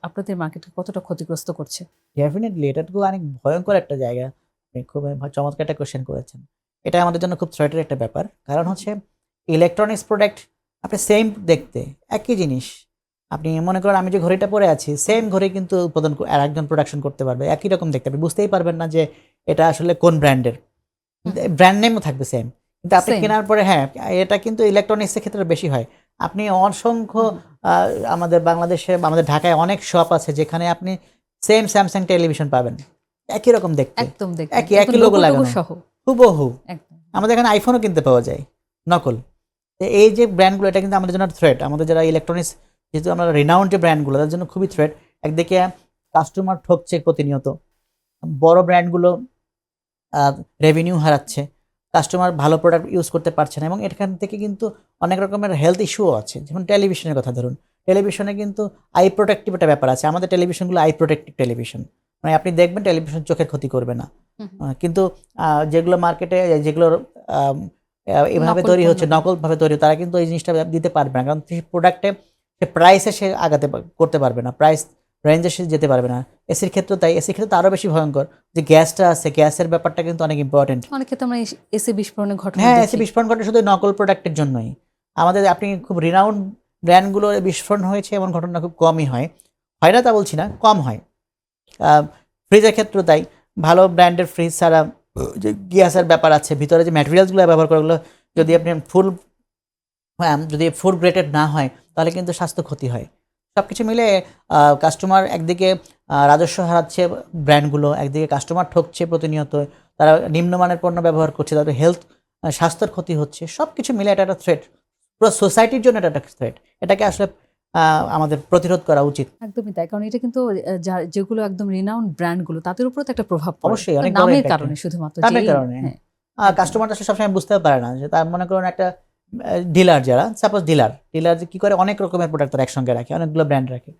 [SPEAKER 1] আপনাদের মার্কেটকে কতটা ক্ষতিগ্রস্ত করছে?
[SPEAKER 2] ডেফিনিটলি এটা তো অনেক ভয়ঙ্কর একটা জায়গা। আপনি খুব চমৎকার একটা কোয়েশ্চেন করেছেন। এটা আমাদের জন্য খুব থ্রেটের একটা ব্যাপার। কারণ হচ্ছে ইলেকট্রনিক্স প্রোডাক্ট আপনি সেম দেখতে একই জিনিস। আপনি মনে করেন আমি যে ঘড়িটা পরে আছি, সেম ঘড়ি কিন্তু আরেকজন প্রোডাকশন করতে পারবে। একই রকম দেখতে, আপনি বুঝতেই পারবেন না যে এটা আসলে কোন ব্র্যান্ডের। ব্র্যান্ড নেমও থাকবে সেম। কিন্তু আপনি
[SPEAKER 1] সেম।
[SPEAKER 2] কেনার পরে হ্যাঁ, এটা কিন্তু ইলেকট্রনিক্সের ক্ষেত্রে বেশি হয়। আপনি অসংখ্য আমাদের বাংলাদেশে, আমাদের ঢাকায় অনেক শপ আছে যেখানে আপনি সেম স্যামসাং টেলিভিশন পাবেন, একই রকম দেখতে,
[SPEAKER 1] একদম
[SPEAKER 2] একই লোগো লাগানো
[SPEAKER 1] সহ
[SPEAKER 2] হুবহু।
[SPEAKER 1] একদম।
[SPEAKER 2] আমাদের এখানে আইফোনও কিনতে পাওয়া যায় নকল। তো এই যে ব্র্যান্ডগুলো, এটা কিন্তু আমাদের জন্য থ্রেট। আমাদের যারা ইলেকট্রনিক্স, যেহেতু আমরা রিনাউন্ড যে ব্র্যান্ডগুলো, তাদের জন্য খুবই থ্রেট। একদিকে কাস্টমার ঠকছে প্রতিনিয়ত, বড় ব্র্যান্ডগুলো রেভিনিউ হারাচ্ছে, কাস্টমার ভালো প্রোডাক্ট ইউজ করতে পারছে না, এবং এখান থেকে কিন্তু অনেক রকমের হেলথ ইস্যুও আছে। যেমন টেলিভিশনের কথা ধরুন, টেলিভিশনে কিন্তু আই প্রোটেক্টিভ একটা ব্যাপার আছে। আমাদের টেলিভিশনগুলো আই প্রোটেক্টিভ টেলিভিশন, মানে আপনি দেখবেন টেলিভিশন চোখের ক্ষতি করবে না। কিন্তু যেগুলো মার্কেটে, যেগুলোর এভাবে তৈরি হচ্ছে, নকলভাবে তৈরি, তারা কিন্তু এই জিনিসটা দিতে পারবে না, কারণ সেই প্রোডাক্টে সে প্রাইসে সে করতে পারবে না, প্রাইস রেঞ্জে সে যেতে পারবে না। এসির ক্ষেত্রে তাই, এসির ক্ষেত্রে তো আরও বেশি ভয়ঙ্কর, যে গ্যাসটা আছে, গ্যাসের ব্যাপারটা কিন্তু অনেক ইম্পর্টেন্ট।
[SPEAKER 1] অনেক ক্ষেত্রে আমরা এসি বিস্ফোরণের ঘটনা
[SPEAKER 2] হ্যাঁ,
[SPEAKER 1] দেখি।
[SPEAKER 2] এসি বিস্ফোরণ ঘটে শুধু নকল প্রোডাক্টের জন্যই। আমাদের আপনি খুব রিনাউন্ড ব্র্যান্ডগুলো বিস্ফোরণ হয়েছে এমন ঘটনা খুব কমই হয়, হয় না তা বলছি না, কম হয়। ফ্রিজের ক্ষেত্রে তাই, ভালো ব্র্যান্ডের ফ্রিজ ছাড়া যে গ্যাসের ব্যাপার আছে, ভিতরে যে ম্যাটেরিয়ালসগুলো ব্যবহার করা, ওগুলো যদি আপনি যদি ফুল গ্রেডেড না হয়, তাহলে কিন্তু স্বাস্থ্য ক্ষতি হয়। সব কিছু মিলে কাস্টমার একদিকে রাজস্ব হারাচ্ছে ব্র্যান্ডগুলো, একদিকে কাস্টমার ঠকছে প্রতিনিয়ত, তারা নিম্নমানের পণ্য ব্যবহার করছে, তাদের হেলথ, স্বাস্থ্যের ক্ষতি হচ্ছে। সব কিছু মিলে এটা একটা থ্রেট, পুরো সোসাইটির জন্য এটা একটা থ্রেট। এটাকে আসলে আমাদের প্রতিরোধ করা উচিত।
[SPEAKER 1] একদমই তাই, কারণ এটা কিন্তু যেগুলো একদম রিনাউন্ড ব্র্যান্ডগুলো, তাদের উপর তো একটা প্রভাব পড়ে।
[SPEAKER 2] অবশ্যই, অনেক বড়
[SPEAKER 1] নামের
[SPEAKER 2] impact
[SPEAKER 1] কারণে শুধুমাত্র,
[SPEAKER 2] নামের
[SPEAKER 1] যে
[SPEAKER 2] কারণে।
[SPEAKER 1] হ্যাঁ,
[SPEAKER 2] কাস্টমার আসলে সবসময় বুঝতেও পারে না, যে তার মনে করুন একটা ডিলার, যারা সাপোজ ডিলার কি করে, অনেক রকমের প্রোডাক্ট তারা একসঙ্গে রাখে, অনেকগুলো ব্র্যান্ড রাখে।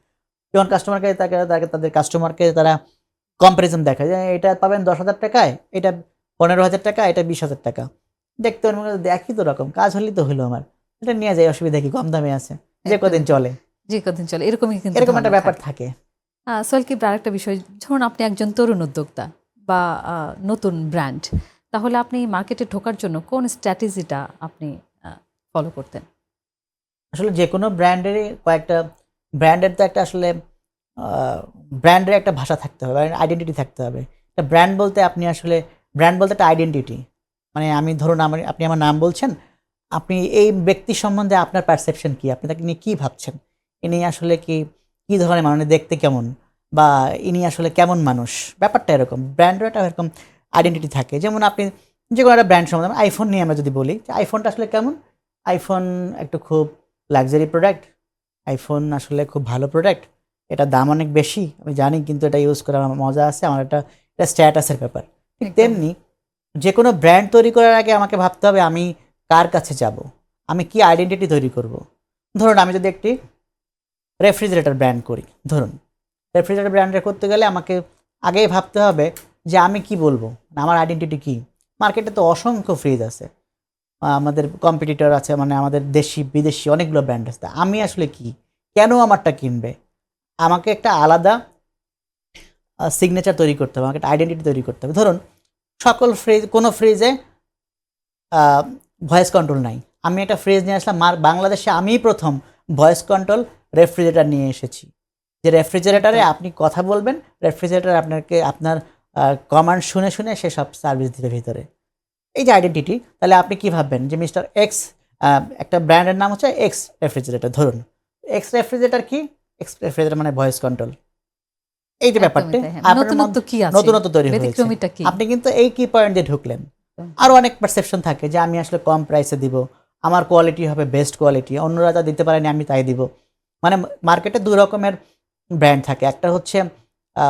[SPEAKER 2] যখন কাস্টমারকে তাদের কাস্টমারকে তারা কম্পারিজন দেখায়, যে এটা পাবেন 10,000 টাকায়, এটা 15,000 টাকা, এটা 20,000 টাকা। দেখতে দেখি তো রকম, কাজ হলেই তো হলো আমার, এটা নিয়ে যাই, অসুবিধা কি, কম দামে আছে, যে কদিন চলে,
[SPEAKER 1] যে কদিন চলে, এরকমই কিন্তু
[SPEAKER 2] এরকম একটা
[SPEAKER 1] ধারণা
[SPEAKER 2] ব্যাপার
[SPEAKER 1] থাকে।
[SPEAKER 2] থাকে।
[SPEAKER 1] সলকিব, আরেকটা বিষয়, ধরুন আপনি একজন তরুণ উদ্যোক্তা বা নতুন ব্র্যান্ড, তাহলে আপনি মার্কেটে ঢোকার জন্য কোন স্ট্র্যাটেজিটা আপনি ফলো করতেন?
[SPEAKER 2] আসলে যে কোনো ব্র্যান্ডেরই কয়েকটা, ব্র্যান্ডের তো একটা আসলে ব্র্যান্ডের একটা ভাষা থাকতে হবে, আইডেন্টিটি থাকতে হবে। একটা ব্র্যান্ড বলতে আপনি আসলে, ব্র্যান্ড বলতে একটা আইডেন্টিটি, মানে আমি ধরুন আপনি আমার নাম বলছেন, আপনি এই ব্যক্তি সম্বন্ধে আপনার পারসেপশন কি, আপনি তাকে নিয়ে কী ভাবছেন, ইনি আসলে কী ধরনের মানুষ, দেখতে কেমন, বা ইনি আসলে কেমন মানুষ, ব্যাপারটা এরকম। ব্র্যান্ডের একটা এরকম আইডেন্টিটি থাকে। যেমন আপনি যে কোনো একটা ব্র্যান্ড সম্বন্ধে, আইফোন নিয়ে আমরা যদি বলি, যে আইফোনটা আসলে কেমন, আইফোন একটু খুব লাক্সারি প্রোডাক্ট, আইফোন আসলে খুব ভালো প্রোডাক্ট, এটার দাম অনেক বেশি আমি জানি, কিন্তু এটা ইউজ করার আমার মজা আছে, আমার এটা স্ট্যাটাসের ব্যাপার। ঠিক তেমনি যে কোনো ব্র্যান্ড তৈরি করার আগে আমাকে ভাবতে হবে আমি কার কাছে যাব, আমি কি আইডেন্টিটি তৈরি করব। ধরুন আমি যদি একটি রেফ্রিজারেটর ব্র্যান্ড করি, ধরুন রেফ্রিজারেটর ব্র্যান্ডের করতে গেলে আমাকে আগেই ভাবতে হবে যে আমি কি বলবো, আমার আইডেন্টিটি কি। মার্কেটে তো অসংখ্য ফ্রিজ আছে, আমাদের কম্পিটিটর আছে, মানে আমাদের দেশি বিদেশি অনেকগুলো ব্র্যান্ড আছে, আমি আসলে কি, কেন আমারটা কিনবে, আমাকে একটা আলাদা সিগনেচার তৈরি করতে হবে, আমাকে একটা আইডেন্টিটি তৈরি করতে হবে। ধরুন সকল ফ্রিজ, কোনো ফ্রিজে ভয়েস কন্ট্রোল নাই, আমি একটা ফ্রিজ নিয়ে আসলাম, বাংলাদেশে আমিই প্রথম ভয়েস কন্ট্রোল রেফ্রিজারেটর নিয়ে এসেছি, যে রেফ্রিজারেটরে আপনি কথা বলবেন, রেফ্রিজারেটর আপনাকে আপনার কমান্ড শুনে শুনে সে সব সার্ভিস দিবে ভিতরে। এই যে আইডেন্টিটি, তাহলে আপনি কি ভাববেন যে মিস্টার এক্স, একটা ব্র্যান্ডের নাম হচ্ছে এক্স রেফ্রিজারেটর, ধরুন এক্স রেফ্রিজারেটর কি, এক্স রেফ্রিজারেটর মানে ভয়েস কন্ট্রোল। এই যে ব্যাপারটা নতুনত্ব তৈরি হয়েছে, আপনি কিন্তু এই কি পয়েন্ট দিয়ে ঢুকলেন। আরও অনেক পারসেপশন থাকে যে আমি আসলে কম প্রাইসে দিব, আমার কোয়ালিটি হবে বেস্ট কোয়ালিটি, অন্যরা যা দিতে পারেনি আমি তাই দিব। মানে মার্কেটে দুই রকমের ব্র্যান্ড থাকে, একটা হচ্ছে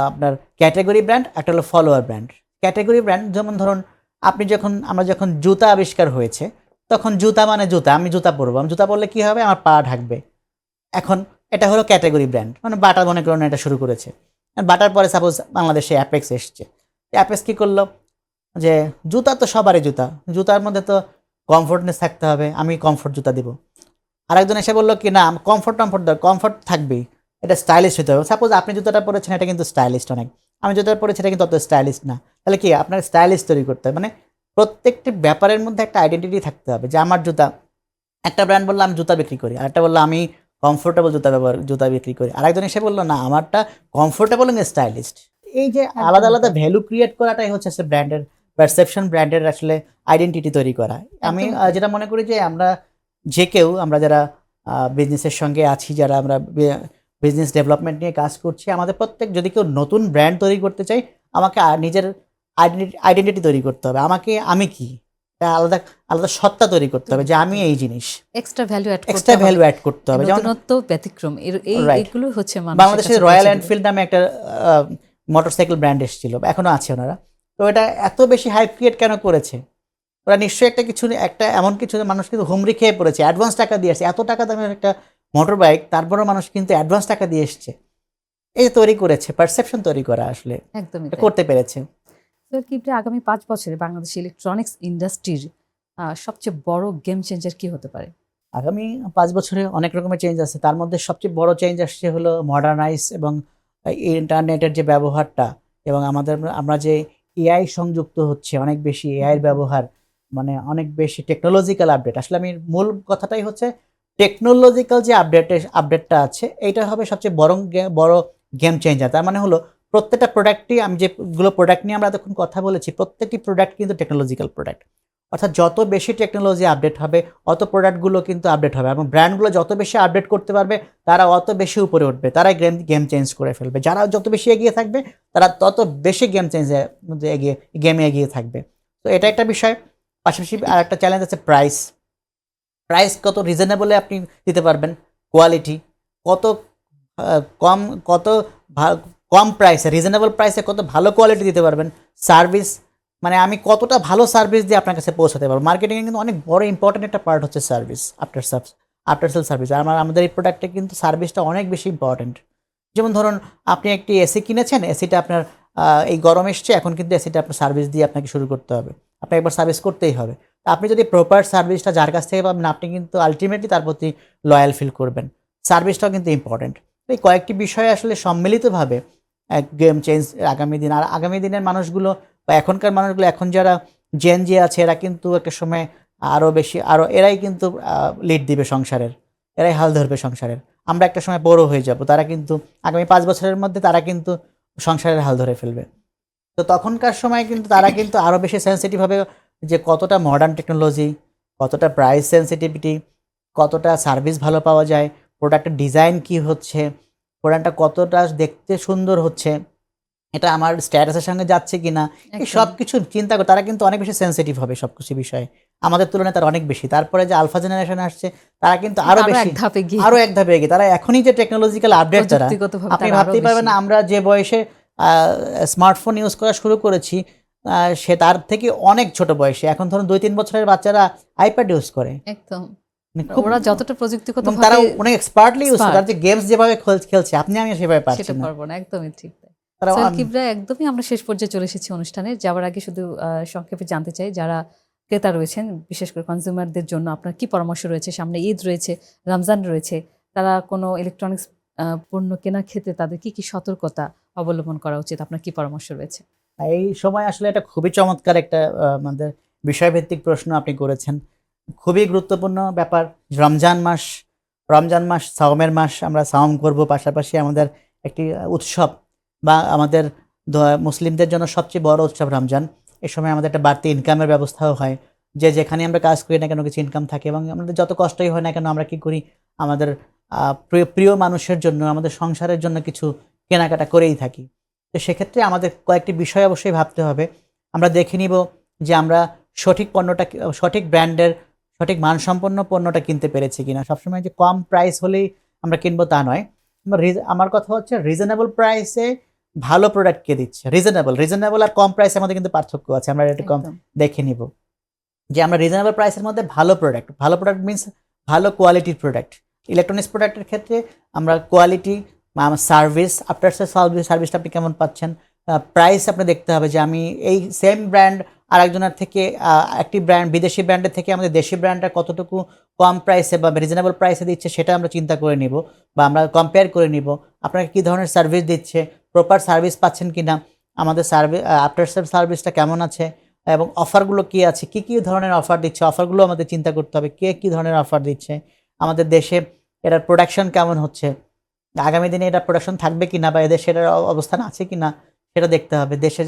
[SPEAKER 2] আপনার ক্যাটাগরি ব্র্যান্ড, একটা হলো ফলোয়ার ব্র্যান্ড। ক্যাটাগরি ব্র্যান্ড যেমন ধরুন আমরা যখন জুতা আবিষ্কার হয়েছে, তখন জুতা মানে জুতা, আমি জুতা পরবো, আমি জুতা পরলে কি হবে, আমার পা ঢাকবে। এখন এটা হলো ক্যাটাগরি ব্র্যান্ড, মানে বাটা মনে করুন এটা শুরু করেছে, বাটার পরে সাপোজ বাংলাদেশে অ্যাপেক্স এসছে, অ্যাপেক্স কী করলো, যে জুতা তো সবারই জুতা, জুতার মধ্যে তো কমফোর্টনেস থাকতে হবে, আমি কমফোর্ট জুতা দিব। আরেকজন এসে বললো কি না, কমফোর্ট কমফোর্ট থাকবেই, এটা স্টাইলিশ হতে হবে। সাপোজ আপনি জুতাটা পরেছেন, এটা কিন্তু স্টাইলিশ অনেক, আমি জুতাটা পরেছি, এটা কিন্তু অত স্টাইলিশ না। তাহলে কি আপনার স্টাইলিশ তৈরি করতে হবে, মানে প্রত্যেকটি ব্যাপারের মধ্যে একটা আইডেন্টিটি থাকতে হবে, যে আমার জুতা, একটা ব্র্যান্ড বললো আমি জুতা বিক্রি করি, আরেকটা বললো আমি কমফোর্টেবল জুতা বিক্রি করি, আরেকজন এসে বললো না আমারটা কমফোর্টেবল এবং স্টাইলিশ। এই যে আলাদা আলাদা ভ্যালু ক্রিয়েট করাটাই হচ্ছে ব্র্যান্ডের পারসেপশন, ব্র্যান্ডের আসলে আইডেন্টিটি তৈরি করা। আমি যেটা মনে করি যে আমরা যারা বিজনেসের সঙ্গে আছি, যারা আমরা বিজনেস ডেভেলপমেন্ট নিয়ে কাজ করছি, আমাদের প্রত্যেক যদি কেউ নতুন ব্র্যান্ড তৈরি করতে চাই, আমাকে নিজের আইডেন্টিটি তৈরি করতে হবে। আমি কি, একটা আলাদা আলাদা সত্তা তৈরি করতে হবে যে আমি এই জিনিস,
[SPEAKER 1] এক্সট্রা ভ্যালু
[SPEAKER 2] অ্যাড করতে হবে। যেমন
[SPEAKER 1] নতুনত্ব, ব্যতিক্রম,
[SPEAKER 2] Right.
[SPEAKER 1] এগুলো হচ্ছে
[SPEAKER 2] বাংলাদেশে রয়্যাল এনফিল্ড নামে একটা মোটরসাইকেল ব্র্যান্ড এসেছিল, এখনো আছে ওনারা। তো এটা এত বেশি হাইপ ক্রিয়েট কেন করেছে? ওরা নিশ্চয়ই একটা এমন কিছু, মানুষ কিন্তু হুমড়ি খেয়ে পড়েছে, অ্যাডভান্স টাকা দিয়ে আসছে, এত টাকা দামের একটা মোটর বাইক, তারপরও মানুষ কিন্তু অ্যাডভান্স টাকা দিয়ে এসছে। এই যে তৈরি করেছে, পারসেপশন তৈরি করা আসলে
[SPEAKER 1] একদমই
[SPEAKER 2] এটা করতে পেরেছে।
[SPEAKER 1] স্যার কিবরিয়া, আগামী 5 বছরে বাংলাদেশ ইলেকট্রনিক্স ইন্ডাস্ট্রির সবচেয়ে বড় গেম চেঞ্জার কি হতে পারে?
[SPEAKER 2] আগামী 5 বছরে অনেক রকমের চেঞ্জ আছে, তার মধ্যে সবচেয়ে বড় চেঞ্জ আসছে হলো মডার্নাইজ এবং ইন্টারনেটের যে ব্যবহারটা, এবং আমরা যে এআই সংযুক্ত হচ্ছে, অনেক বেশি এআইয়ের ব্যবহার, মানে অনেক বেশি টেকনোলজিক্যাল আপডেট। আসলে আমি মূল কথাটাই হচ্ছে টেকনোলজিক্যাল যে আপডেটটা আছে, এইটা হবে সবচেয়ে বড় গেম চেঞ্জার। তার মানে হলো প্রত্যেকটা প্রোডাক্টই, আমি যেগুলো প্রোডাক্ট নিয়ে আমরা এতক্ষণ কথা বলেছি, প্রত্যেকটি প্রোডাক্ট কিন্তু টেকনোলজিক্যাল প্রোডাক্ট। অর্থাৎ যত বেশি টেকনোলজি আপডেট হবে, অত প্রোডাক্টগুলো কিন্তু আপডেট হবে, এবং ব্র্যান্ডগুলো যত বেশি আপডেট করতে পারবে, তারা অত বেশি উপরে উঠবে, তারাই গেম চেঞ্জ করে ফেলবে। যারা যত বেশি এগিয়ে থাকবে, তারা তত বেশি গেমে এগিয়ে থাকবে। তো এটা একটা বিষয়। পাশাপাশি আর একটা চ্যালেঞ্জ আছে প্রাইস কত রিজনেবলে আপনি দিতে পারবেন, কোয়ালিটি কত কম, কম প্রাইসে, রিজনেবল প্রাইসে কত ভালো কোয়ালিটি দিতে পারবেন, সার্ভিস, মানে আমি কতটা ভালো সার্ভিস দিয়ে আপনার কাছে পৌঁছাতে পারবো। মার্কেটিংয়ে কিন্তু অনেক বড় ইম্পর্টেন্ট একটা পার্ট হচ্ছে সার্ভিস, আফটার সেল সার্ভিস। আমাদের এই প্রোডাক্টে কিন্তু সার্ভিসটা অনেক বেশি ইম্পর্টেন্ট। যেমন ধরুন, আপনি একটি এসি কিনেছেন, এসিটা আপনার এই গরম এসছে, এখন কিন্তু এসিটা আপনার সার্ভিস দিয়ে আপনাকে শুরু করতে হবে, আপনাকে একবার সার্ভিস করতেই হবে। আপনি যদি প্রপার সার্ভিসটা যার কাছ থেকে পাবেন, আপনি কিন্তু আলটিমেটলি তার প্রতি লয়াল ফিল করবেন। সার্ভিসটাও কিন্তু ইম্পর্টেন্ট। এই কয়েকটি বিষয় আসলে সম্মিলিতভাবে এক গেম চেঞ্জ আর আগামী দিনের মানুষগুলো বা এখনকার মানুষগুলো, এখন যারা জেন জি আছে, এরা কিন্তু একটা সময় এরাই কিন্তু লিড দিবে সংসারের, এরাই হাল ধরবে সংসারের। আমরা একটা সময় বড় হয়ে যাব, তারা কিন্তু আগামী 5 বছরের মধ্যে তারা কিন্তু সংসারের হাল ধরে ফেলবে। তো তখনকার সময় কিন্তু তারা কিন্তু আরও বেশি সেন্সিটিভ হবে, যে কতটা মডার্ন টেকনোলজি, কতটা প্রাইস সেন্সিটিভিটি, কতটা সার্ভিস ভালো পাওয়া যায়, প্রোডাক্টের ডিজাইন কি হচ্ছে, প্রোডাক্টটা কতটা দেখতে সুন্দর হচ্ছে, এটা আমার স্ট্যাটাসের সঙ্গে যাচ্ছে কিনা, এই সব কিছু চিন্তা করে তারা কিন্তু অনেক বেশি সেন্সিটিভ হবে সব কিছু বিষয়ে, আমাদের তুলনায় তারা অনেক বেশি। তারপরে যে আলফা জেনারেশন আসছে, তারা কিন্তু আরো এক ধাপে এগিয়ে। তারা এখনই যে টেকনোলজিক্যাল আপডেট, তারা আপনি ভাবতেই পারবেন না, আমরা যে বয়সে স্মার্টফোন ইউজ করা শুরু করেছি, সে তার থেকে অনেক ছোট বয়সে, এখন ধরুন 2-3 বছরের বাচ্চারা আইপ্যাড ইউজ করে।
[SPEAKER 1] একদম, ওরা যতটা প্রযুক্তিগত,
[SPEAKER 2] তারা অনেক এক্সপার্টলি ইউজ করে, তার যে গেমস যেভাবে খেলছে, আপনি আমি সেভাবে পারছি না।
[SPEAKER 1] একদমই ঠিক। কিবরিয়া, একদমই আমরা শেষ পর্যায়ে চলে এসেছি অনুষ্ঠানে। যাওয়ার আগে শুধু সংক্ষেপে জানতে চাই, যারা ক্রেতা রয়েছেন, বিশেষ করে কনজিউমারদের জন্য আপনার কি পরামর্শ রয়েছে? সামনে ঈদ রয়েছে, রমজান রয়েছে, তারা কোনো ইলেকট্রনিক্স পণ্য কেনার ক্ষেত্রে তাদের কি সতর্কতা অবলম্বন করা উচিত? আপনার কি পরামর্শ রয়েছে?
[SPEAKER 2] এই সময় আসলে এটা খুবই চমৎকার একটা আমাদের বিষয়ভিত্তিক প্রশ্ন আপনি করেছেন। খুবই গুরুত্বপূর্ণ ব্যাপার। রমজান মাস সাওমের মাস, আমরা সাওম করব, পাশাপাশি আমাদের একটি উৎসব, বা আমাদের মুসলিমদের জন্য সবচেয়ে বড় উৎসব রমজান। এই সময় আমাদের একটা বাড়তি ইনকামের ব্যবস্থাও হয়, যে যেখানে আমরা কাজ করি না কেন কিছু ইনকাম থাকে, এবং আমাদের যত কষ্টই হয় না কেন, আমরা কি করি, আমাদের প্রিয় মানুষের জন্য, আমাদের সংসারের জন্য কিছু কেনাকাটা করেই থাকি। তো সেক্ষেত্রে আমাদের কয়েকটি বিষয় অবশ্যই ভাবতে হবে। আমরা দেখে নিব যে আমরা সঠিক ব্র্যান্ডের, সঠিক মানসম্পন্ন পণ্যটা কিনতে পেরেছি কিনা। সবসময় যে কম প্রাইস হলেই আমরা কিনবো তা নয়। আমার কথা হচ্ছে রিজনেবল প্রাইসে ভালো প্রোডাক্ট কে দিচ্ছে। রিজনেবল আর কম প্রাইসের মধ্যে কিন্তু পার্থক্য আছে, আমরা একটু কম দেখে নিব যে আমরা রিজনেবল প্রাইসের মধ্যে ভালো প্রোডাক্ট মিনস ভালো কোয়ালিটির প্রোডাক্ট। ইলেকট্রনিক্স প্রোডাক্টের ক্ষেত্রে আমরা কোয়ালিটি, সার্ভিস, আফটার সেল সার্ভিসটা আপনি কেমন পাচ্ছেন, প্রাইস আপনি দেখতে হবে যে আমি এই সেম ব্র্যান্ড আরেকজনের থেকে, একটি বিদেশি ব্র্যান্ডের থেকে আমাদের দেশি ব্র্যান্ডটা কতটুকু কম প্রাইসে বা রিজনেবল প্রাইসে দিচ্ছে, সেটা আমরা চিন্তা করে নিব, বা আমরা কম্পেয়ার করে নিব। আপনাকে কী ধরনের সার্ভিস দিচ্ছে, প্রপার সার্ভিস পাচ্ছেন কি না, আমাদের আফটার সেল সার্ভিসটা কেমন আছে, এবং অফারগুলো কী আছে, কী ধরনের অফার দিচ্ছে, অফারগুলো আমাদের চিন্তা করতে হবে, কে কী ধরনের অফার দিচ্ছে, আমাদের দেশে এটার প্রোডাকশন কেমন হচ্ছে, আগামী দিনে এটা প্রোডাকশন থাকবে কিনা, বা এদের সেটার অবস্থান আছে কিনা, সেটা দেখতে হবে। দেশে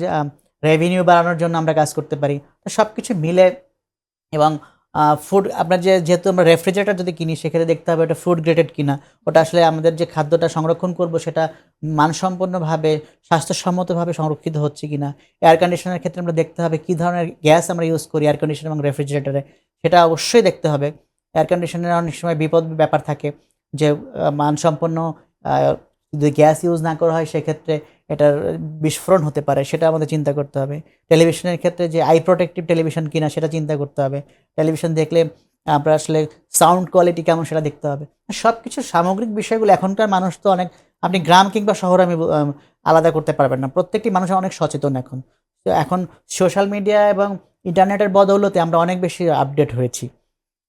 [SPEAKER 2] রেভিনিউ বাড়ানোর জন্য আমরা কাজ করতে পারি। তো সব কিছু মিলে এবং ফুড আপনার যেহেতু আমরা রেফ্রিজারেটর যদি কিনি সেক্ষেত্রে দেখতে হবে ওটা ফুড গ্রেডেড কিনা, ওটা আসলে আমাদের যে খাদ্যটা সংরক্ষণ করব সেটা মানসম্পন্নভাবে স্বাস্থ্যসম্মতভাবে সংরক্ষিত হচ্ছে কিনা। এয়ার কন্ডিশনারের ক্ষেত্রে আমরা দেখতে হবে কী ধরনের গ্যাস আমরা ইউজ করি এয়ার কন্ডিশনার এবং রেফ্রিজারেটরে, সেটা অবশ্যই দেখতে হবে। এয়ার কন্ডিশনারে অনেক সময় বিপদ ব্যাপার থাকে যে মানসম্পন্ন যদি গ্যাস ইউজ না করা হয় সেক্ষেত্রে এটার বিস্ফোরণ হতে পারে, সেটা আমাদের চিন্তা করতে হবে। টেলিভিশনের ক্ষেত্রে যে আই প্রোটেক্টিভ টেলিভিশন কিনা সেটা চিন্তা করতে হবে। টেলিভিশন দেখলে আমরা আসলে সাউন্ড কোয়ালিটি কেমন সেটা দেখতে হবে। সব কিছু সামগ্রিক বিষয়গুলো এখনকার মানুষ তো অনেক, আপনি গ্রাম কিংবা শহর আমি আলাদা করতে পারবেন না, প্রত্যেকটি মানুষ অনেক সচেতন এখন। তো এখন সোশ্যাল মিডিয়া এবং ইন্টারনেটের বদৌলতে আমরা অনেক বেশি আপডেট হয়েছি।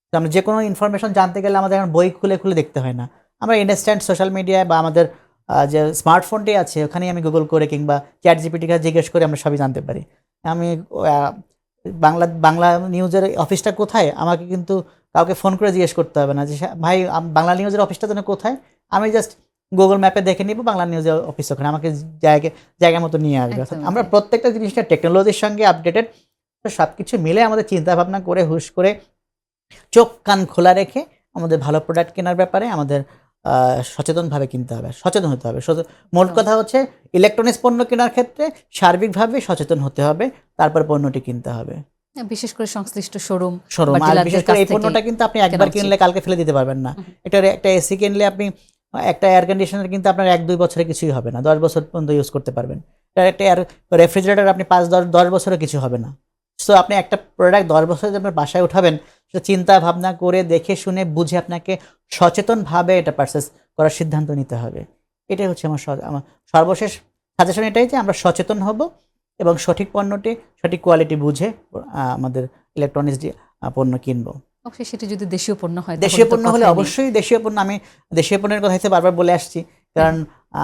[SPEAKER 2] তো আমরা যে কোনো ইনফরমেশন জানতে গেলে আমাদের এখন বই খুলে খুলে দেখতে হয় না, আমরা ইনস্ট্যান্ট সোশ্যাল মিডিয়ায় বা আমাদের যে স্মার্টফোনটি আছে ওখানেই আমি গুগল করে কিংবা চ্যাট জিপিটিকে জিজ্ঞেস করে আমরা সবই জানতে পারি। আমি বাংলা নিউজের অফিসটা কোথায় আমাকে কিন্তু কাউকে ফোন করে জিজ্ঞেস করতে হবে না যে ভাই বাংলা নিউজের অফিসটা যেন কোথায়, আমি জাস্ট গুগল ম্যাপে দেখে নিব বাংলা নিউজের অফিস, ওখানে আমাকে জায়গা মতো নিয়ে আসবে। আমরা প্রত্যেকটা জিনিসটা টেকনোলজির সঙ্গে আপডেটেড, তো সব কিছু মিলে আমাদের চিন্তা ভাবনা করে হুশ করে চোখ কান খোলা রেখে আমাদের ভালো প্রোডাক্ট কেনার ব্যাপারে আমাদের সচেতনভাবে কিনতে হবে, সচেতন হতে হবে। মোট কথা হচ্ছে ইলেকট্রনিক্স পণ্য কেনার ক্ষেত্রে সার্বিকভাবে সচেতন হতে হবে, তারপর পণ্যটি কিনতে হবে।
[SPEAKER 1] বিশেষ করে সংশ্লিষ্ট শোরুম
[SPEAKER 2] আর বিশেষ করে এই পণ্যটা কিন্তু আপনি একবার কিনলে কালকে ফেলে দিতে পারবেন না। এটার একটা এসি কিনলে আপনি একটা এয়ার কন্ডিশনার কিন্তু আপনার 1-2 বছরে কিছুই হবে না, 10 বছর পর্যন্ত ইউজ করতে পারবেন। একটা রেফ্রিজারেটর আপনি 5-10 বছরে কিছু হবে না। সো আপনি একটা প্রোডাক্ট 10 বছরে আপনার বাসায় উঠাবেন, সেটা চিন্তা ভাবনা করে দেখে শুনে বুঝে আপনাকে সচেতনভাবে এটা পারচেস করার সিদ্ধান্ত নিতে হবে। এটাই হচ্ছে আমার সর্বশেষ সাজেশন এটাই যে আমরা সচেতন হব এবং সঠিক পণ্যটি সঠিক কোয়ালিটি বুঝে আমাদের ইলেকট্রনিক্স পণ্য কিনবো।
[SPEAKER 1] অবশ্যই সেটি যদি দেশীয় পণ্য হয়,
[SPEAKER 2] দেশীয় পণ্য হলে অবশ্যই দেশীয় পণ্য, আমি দেশীয় পণ্যের কথা বারবার বলে আসছি, কারণ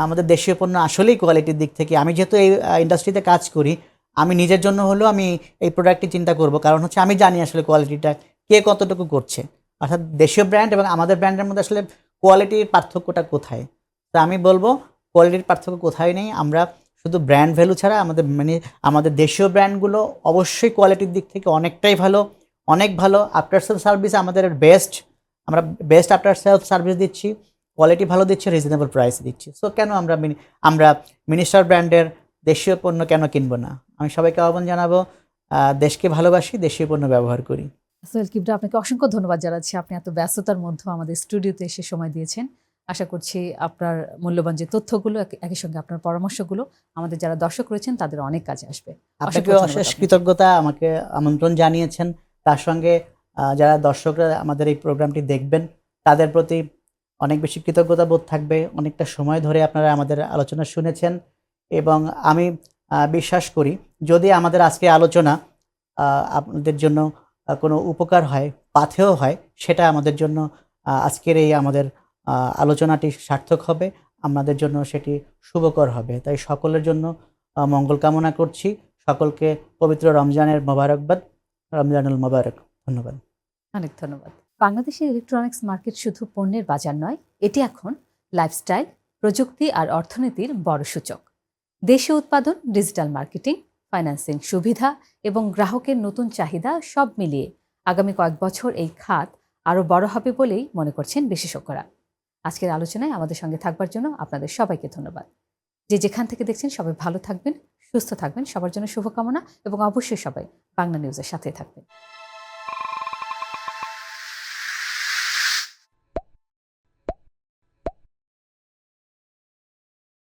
[SPEAKER 2] আমাদের দেশীয় পণ্য আসলেই কোয়ালিটির দিক থেকে, আমি যেহেতু এই ইন্ডাস্ট্রিতে কাজ করি, আমি নিজের জন্য হলেও আমি এই প্রোডাক্টটি চিন্তা করব, কারণ হচ্ছে আমি জানি আসলে কোয়ালিটিটা কে কতটুকু করছে। অর্থাৎ দেশীয় ব্র্যান্ড এবং আমাদের ব্র্যান্ডের মধ্যে আসলে কোয়ালিটির পার্থক্যটা কোথায়। তা আমি বলবো কোয়ালিটির পার্থক্য কোথায় নেই, আমরা শুধু ব্র্যান্ড ভ্যালু ছাড়া আমাদের দেশীয় ব্র্যান্ডগুলো অবশ্যই কোয়ালিটির দিক থেকে অনেকটাই ভালো, অনেক ভালো। আফটার সেল সার্ভিস আমাদের বেস্ট, আমরা বেস্ট আফটার সেল সার্ভিস দিচ্ছি, কোয়ালিটি ভালো দিচ্ছি, রিজনেবল প্রাইস দিচ্ছি। সো কেন আমরা মিনিস্টার ব্র্যান্ডের দেশীয় পণ্য কেন কিনবো না? আমি সবাইকে আহ্বান জানাবো, দেশকে ভালোবাসি, দেশীয় পণ্য ব্যবহার করি।
[SPEAKER 1] সোহেল কিবরা, আপনাকে অসংখ্য ধন্যবাদ জানাচ্ছি। আপনি এত ব্যস্ততার মধ্যে আমাদের স্টুডিওতে এসে সময় দিয়েছেন। আশা করছি আপনার মূল্যবান যে তথ্যগুলো, একই সঙ্গে আপনার পরামর্শগুলো আমাদের যারা দর্শক রয়েছেন তাদের অনেক কাজে আসবে।
[SPEAKER 2] আপনাকে অশেষ কৃতজ্ঞতা, আমাকে আমন্ত্রণ জানিয়েছেন। তার সঙ্গে যারা দর্শকরা আমাদের এই প্রোগ্রামটি দেখবেন তাদের প্রতি অনেক বেশি কৃতজ্ঞতা বোধ থাকবে। অনেকটা সময় ধরে আপনারা আমাদের আলোচনা শুনেছেন এবং আমি বিশ্বাস করি যদি আমাদের আজকে আলোচনা আপনাদের জন্য কোনো উপকার হয়, পাথেয় হয়, সেটা আমাদের জন্য আজকের এই আমাদের আলোচনাটি সার্থক হবে, আমাদের জন্য সেটি শুভকর হবে। তাই সকলের জন্য মঙ্গল কামনা করছি। সকলকে পবিত্র রমজানের মোবারকবাদ, রমজানুল মোবারক। ধন্যবাদ।
[SPEAKER 1] অনেক ধন্যবাদ। বাংলাদেশের ইলেকট্রনিক্স মার্কেট শুধু পণ্যের বাজার নয়, এটি এখন লাইফস্টাইল, প্রযুক্তি আর অর্থনীতির বড় সূচক। দেশীয় উৎপাদন, ডিজিটাল মার্কেটিং, ফাইন্যান্সিং সুবিধা এবং গ্রাহকের নতুন চাহিদা সব মিলিয়ে আগামী কয়েক বছর এই খাত আরও বড় হবে বলেই মনে করছেন বিশেষজ্ঞরা। আজকের আলোচনায় আমাদের সঙ্গে থাকবার জন্য আপনাদের সবাইকে ধন্যবাদ। যে যেখান থেকে দেখছেন সবাই ভালো থাকবেন, সুস্থ থাকবেন, সবার জন্য শুভকামনা এবং অবশ্যই সবাই বাংলা নিউজের সাথে থাকবেন।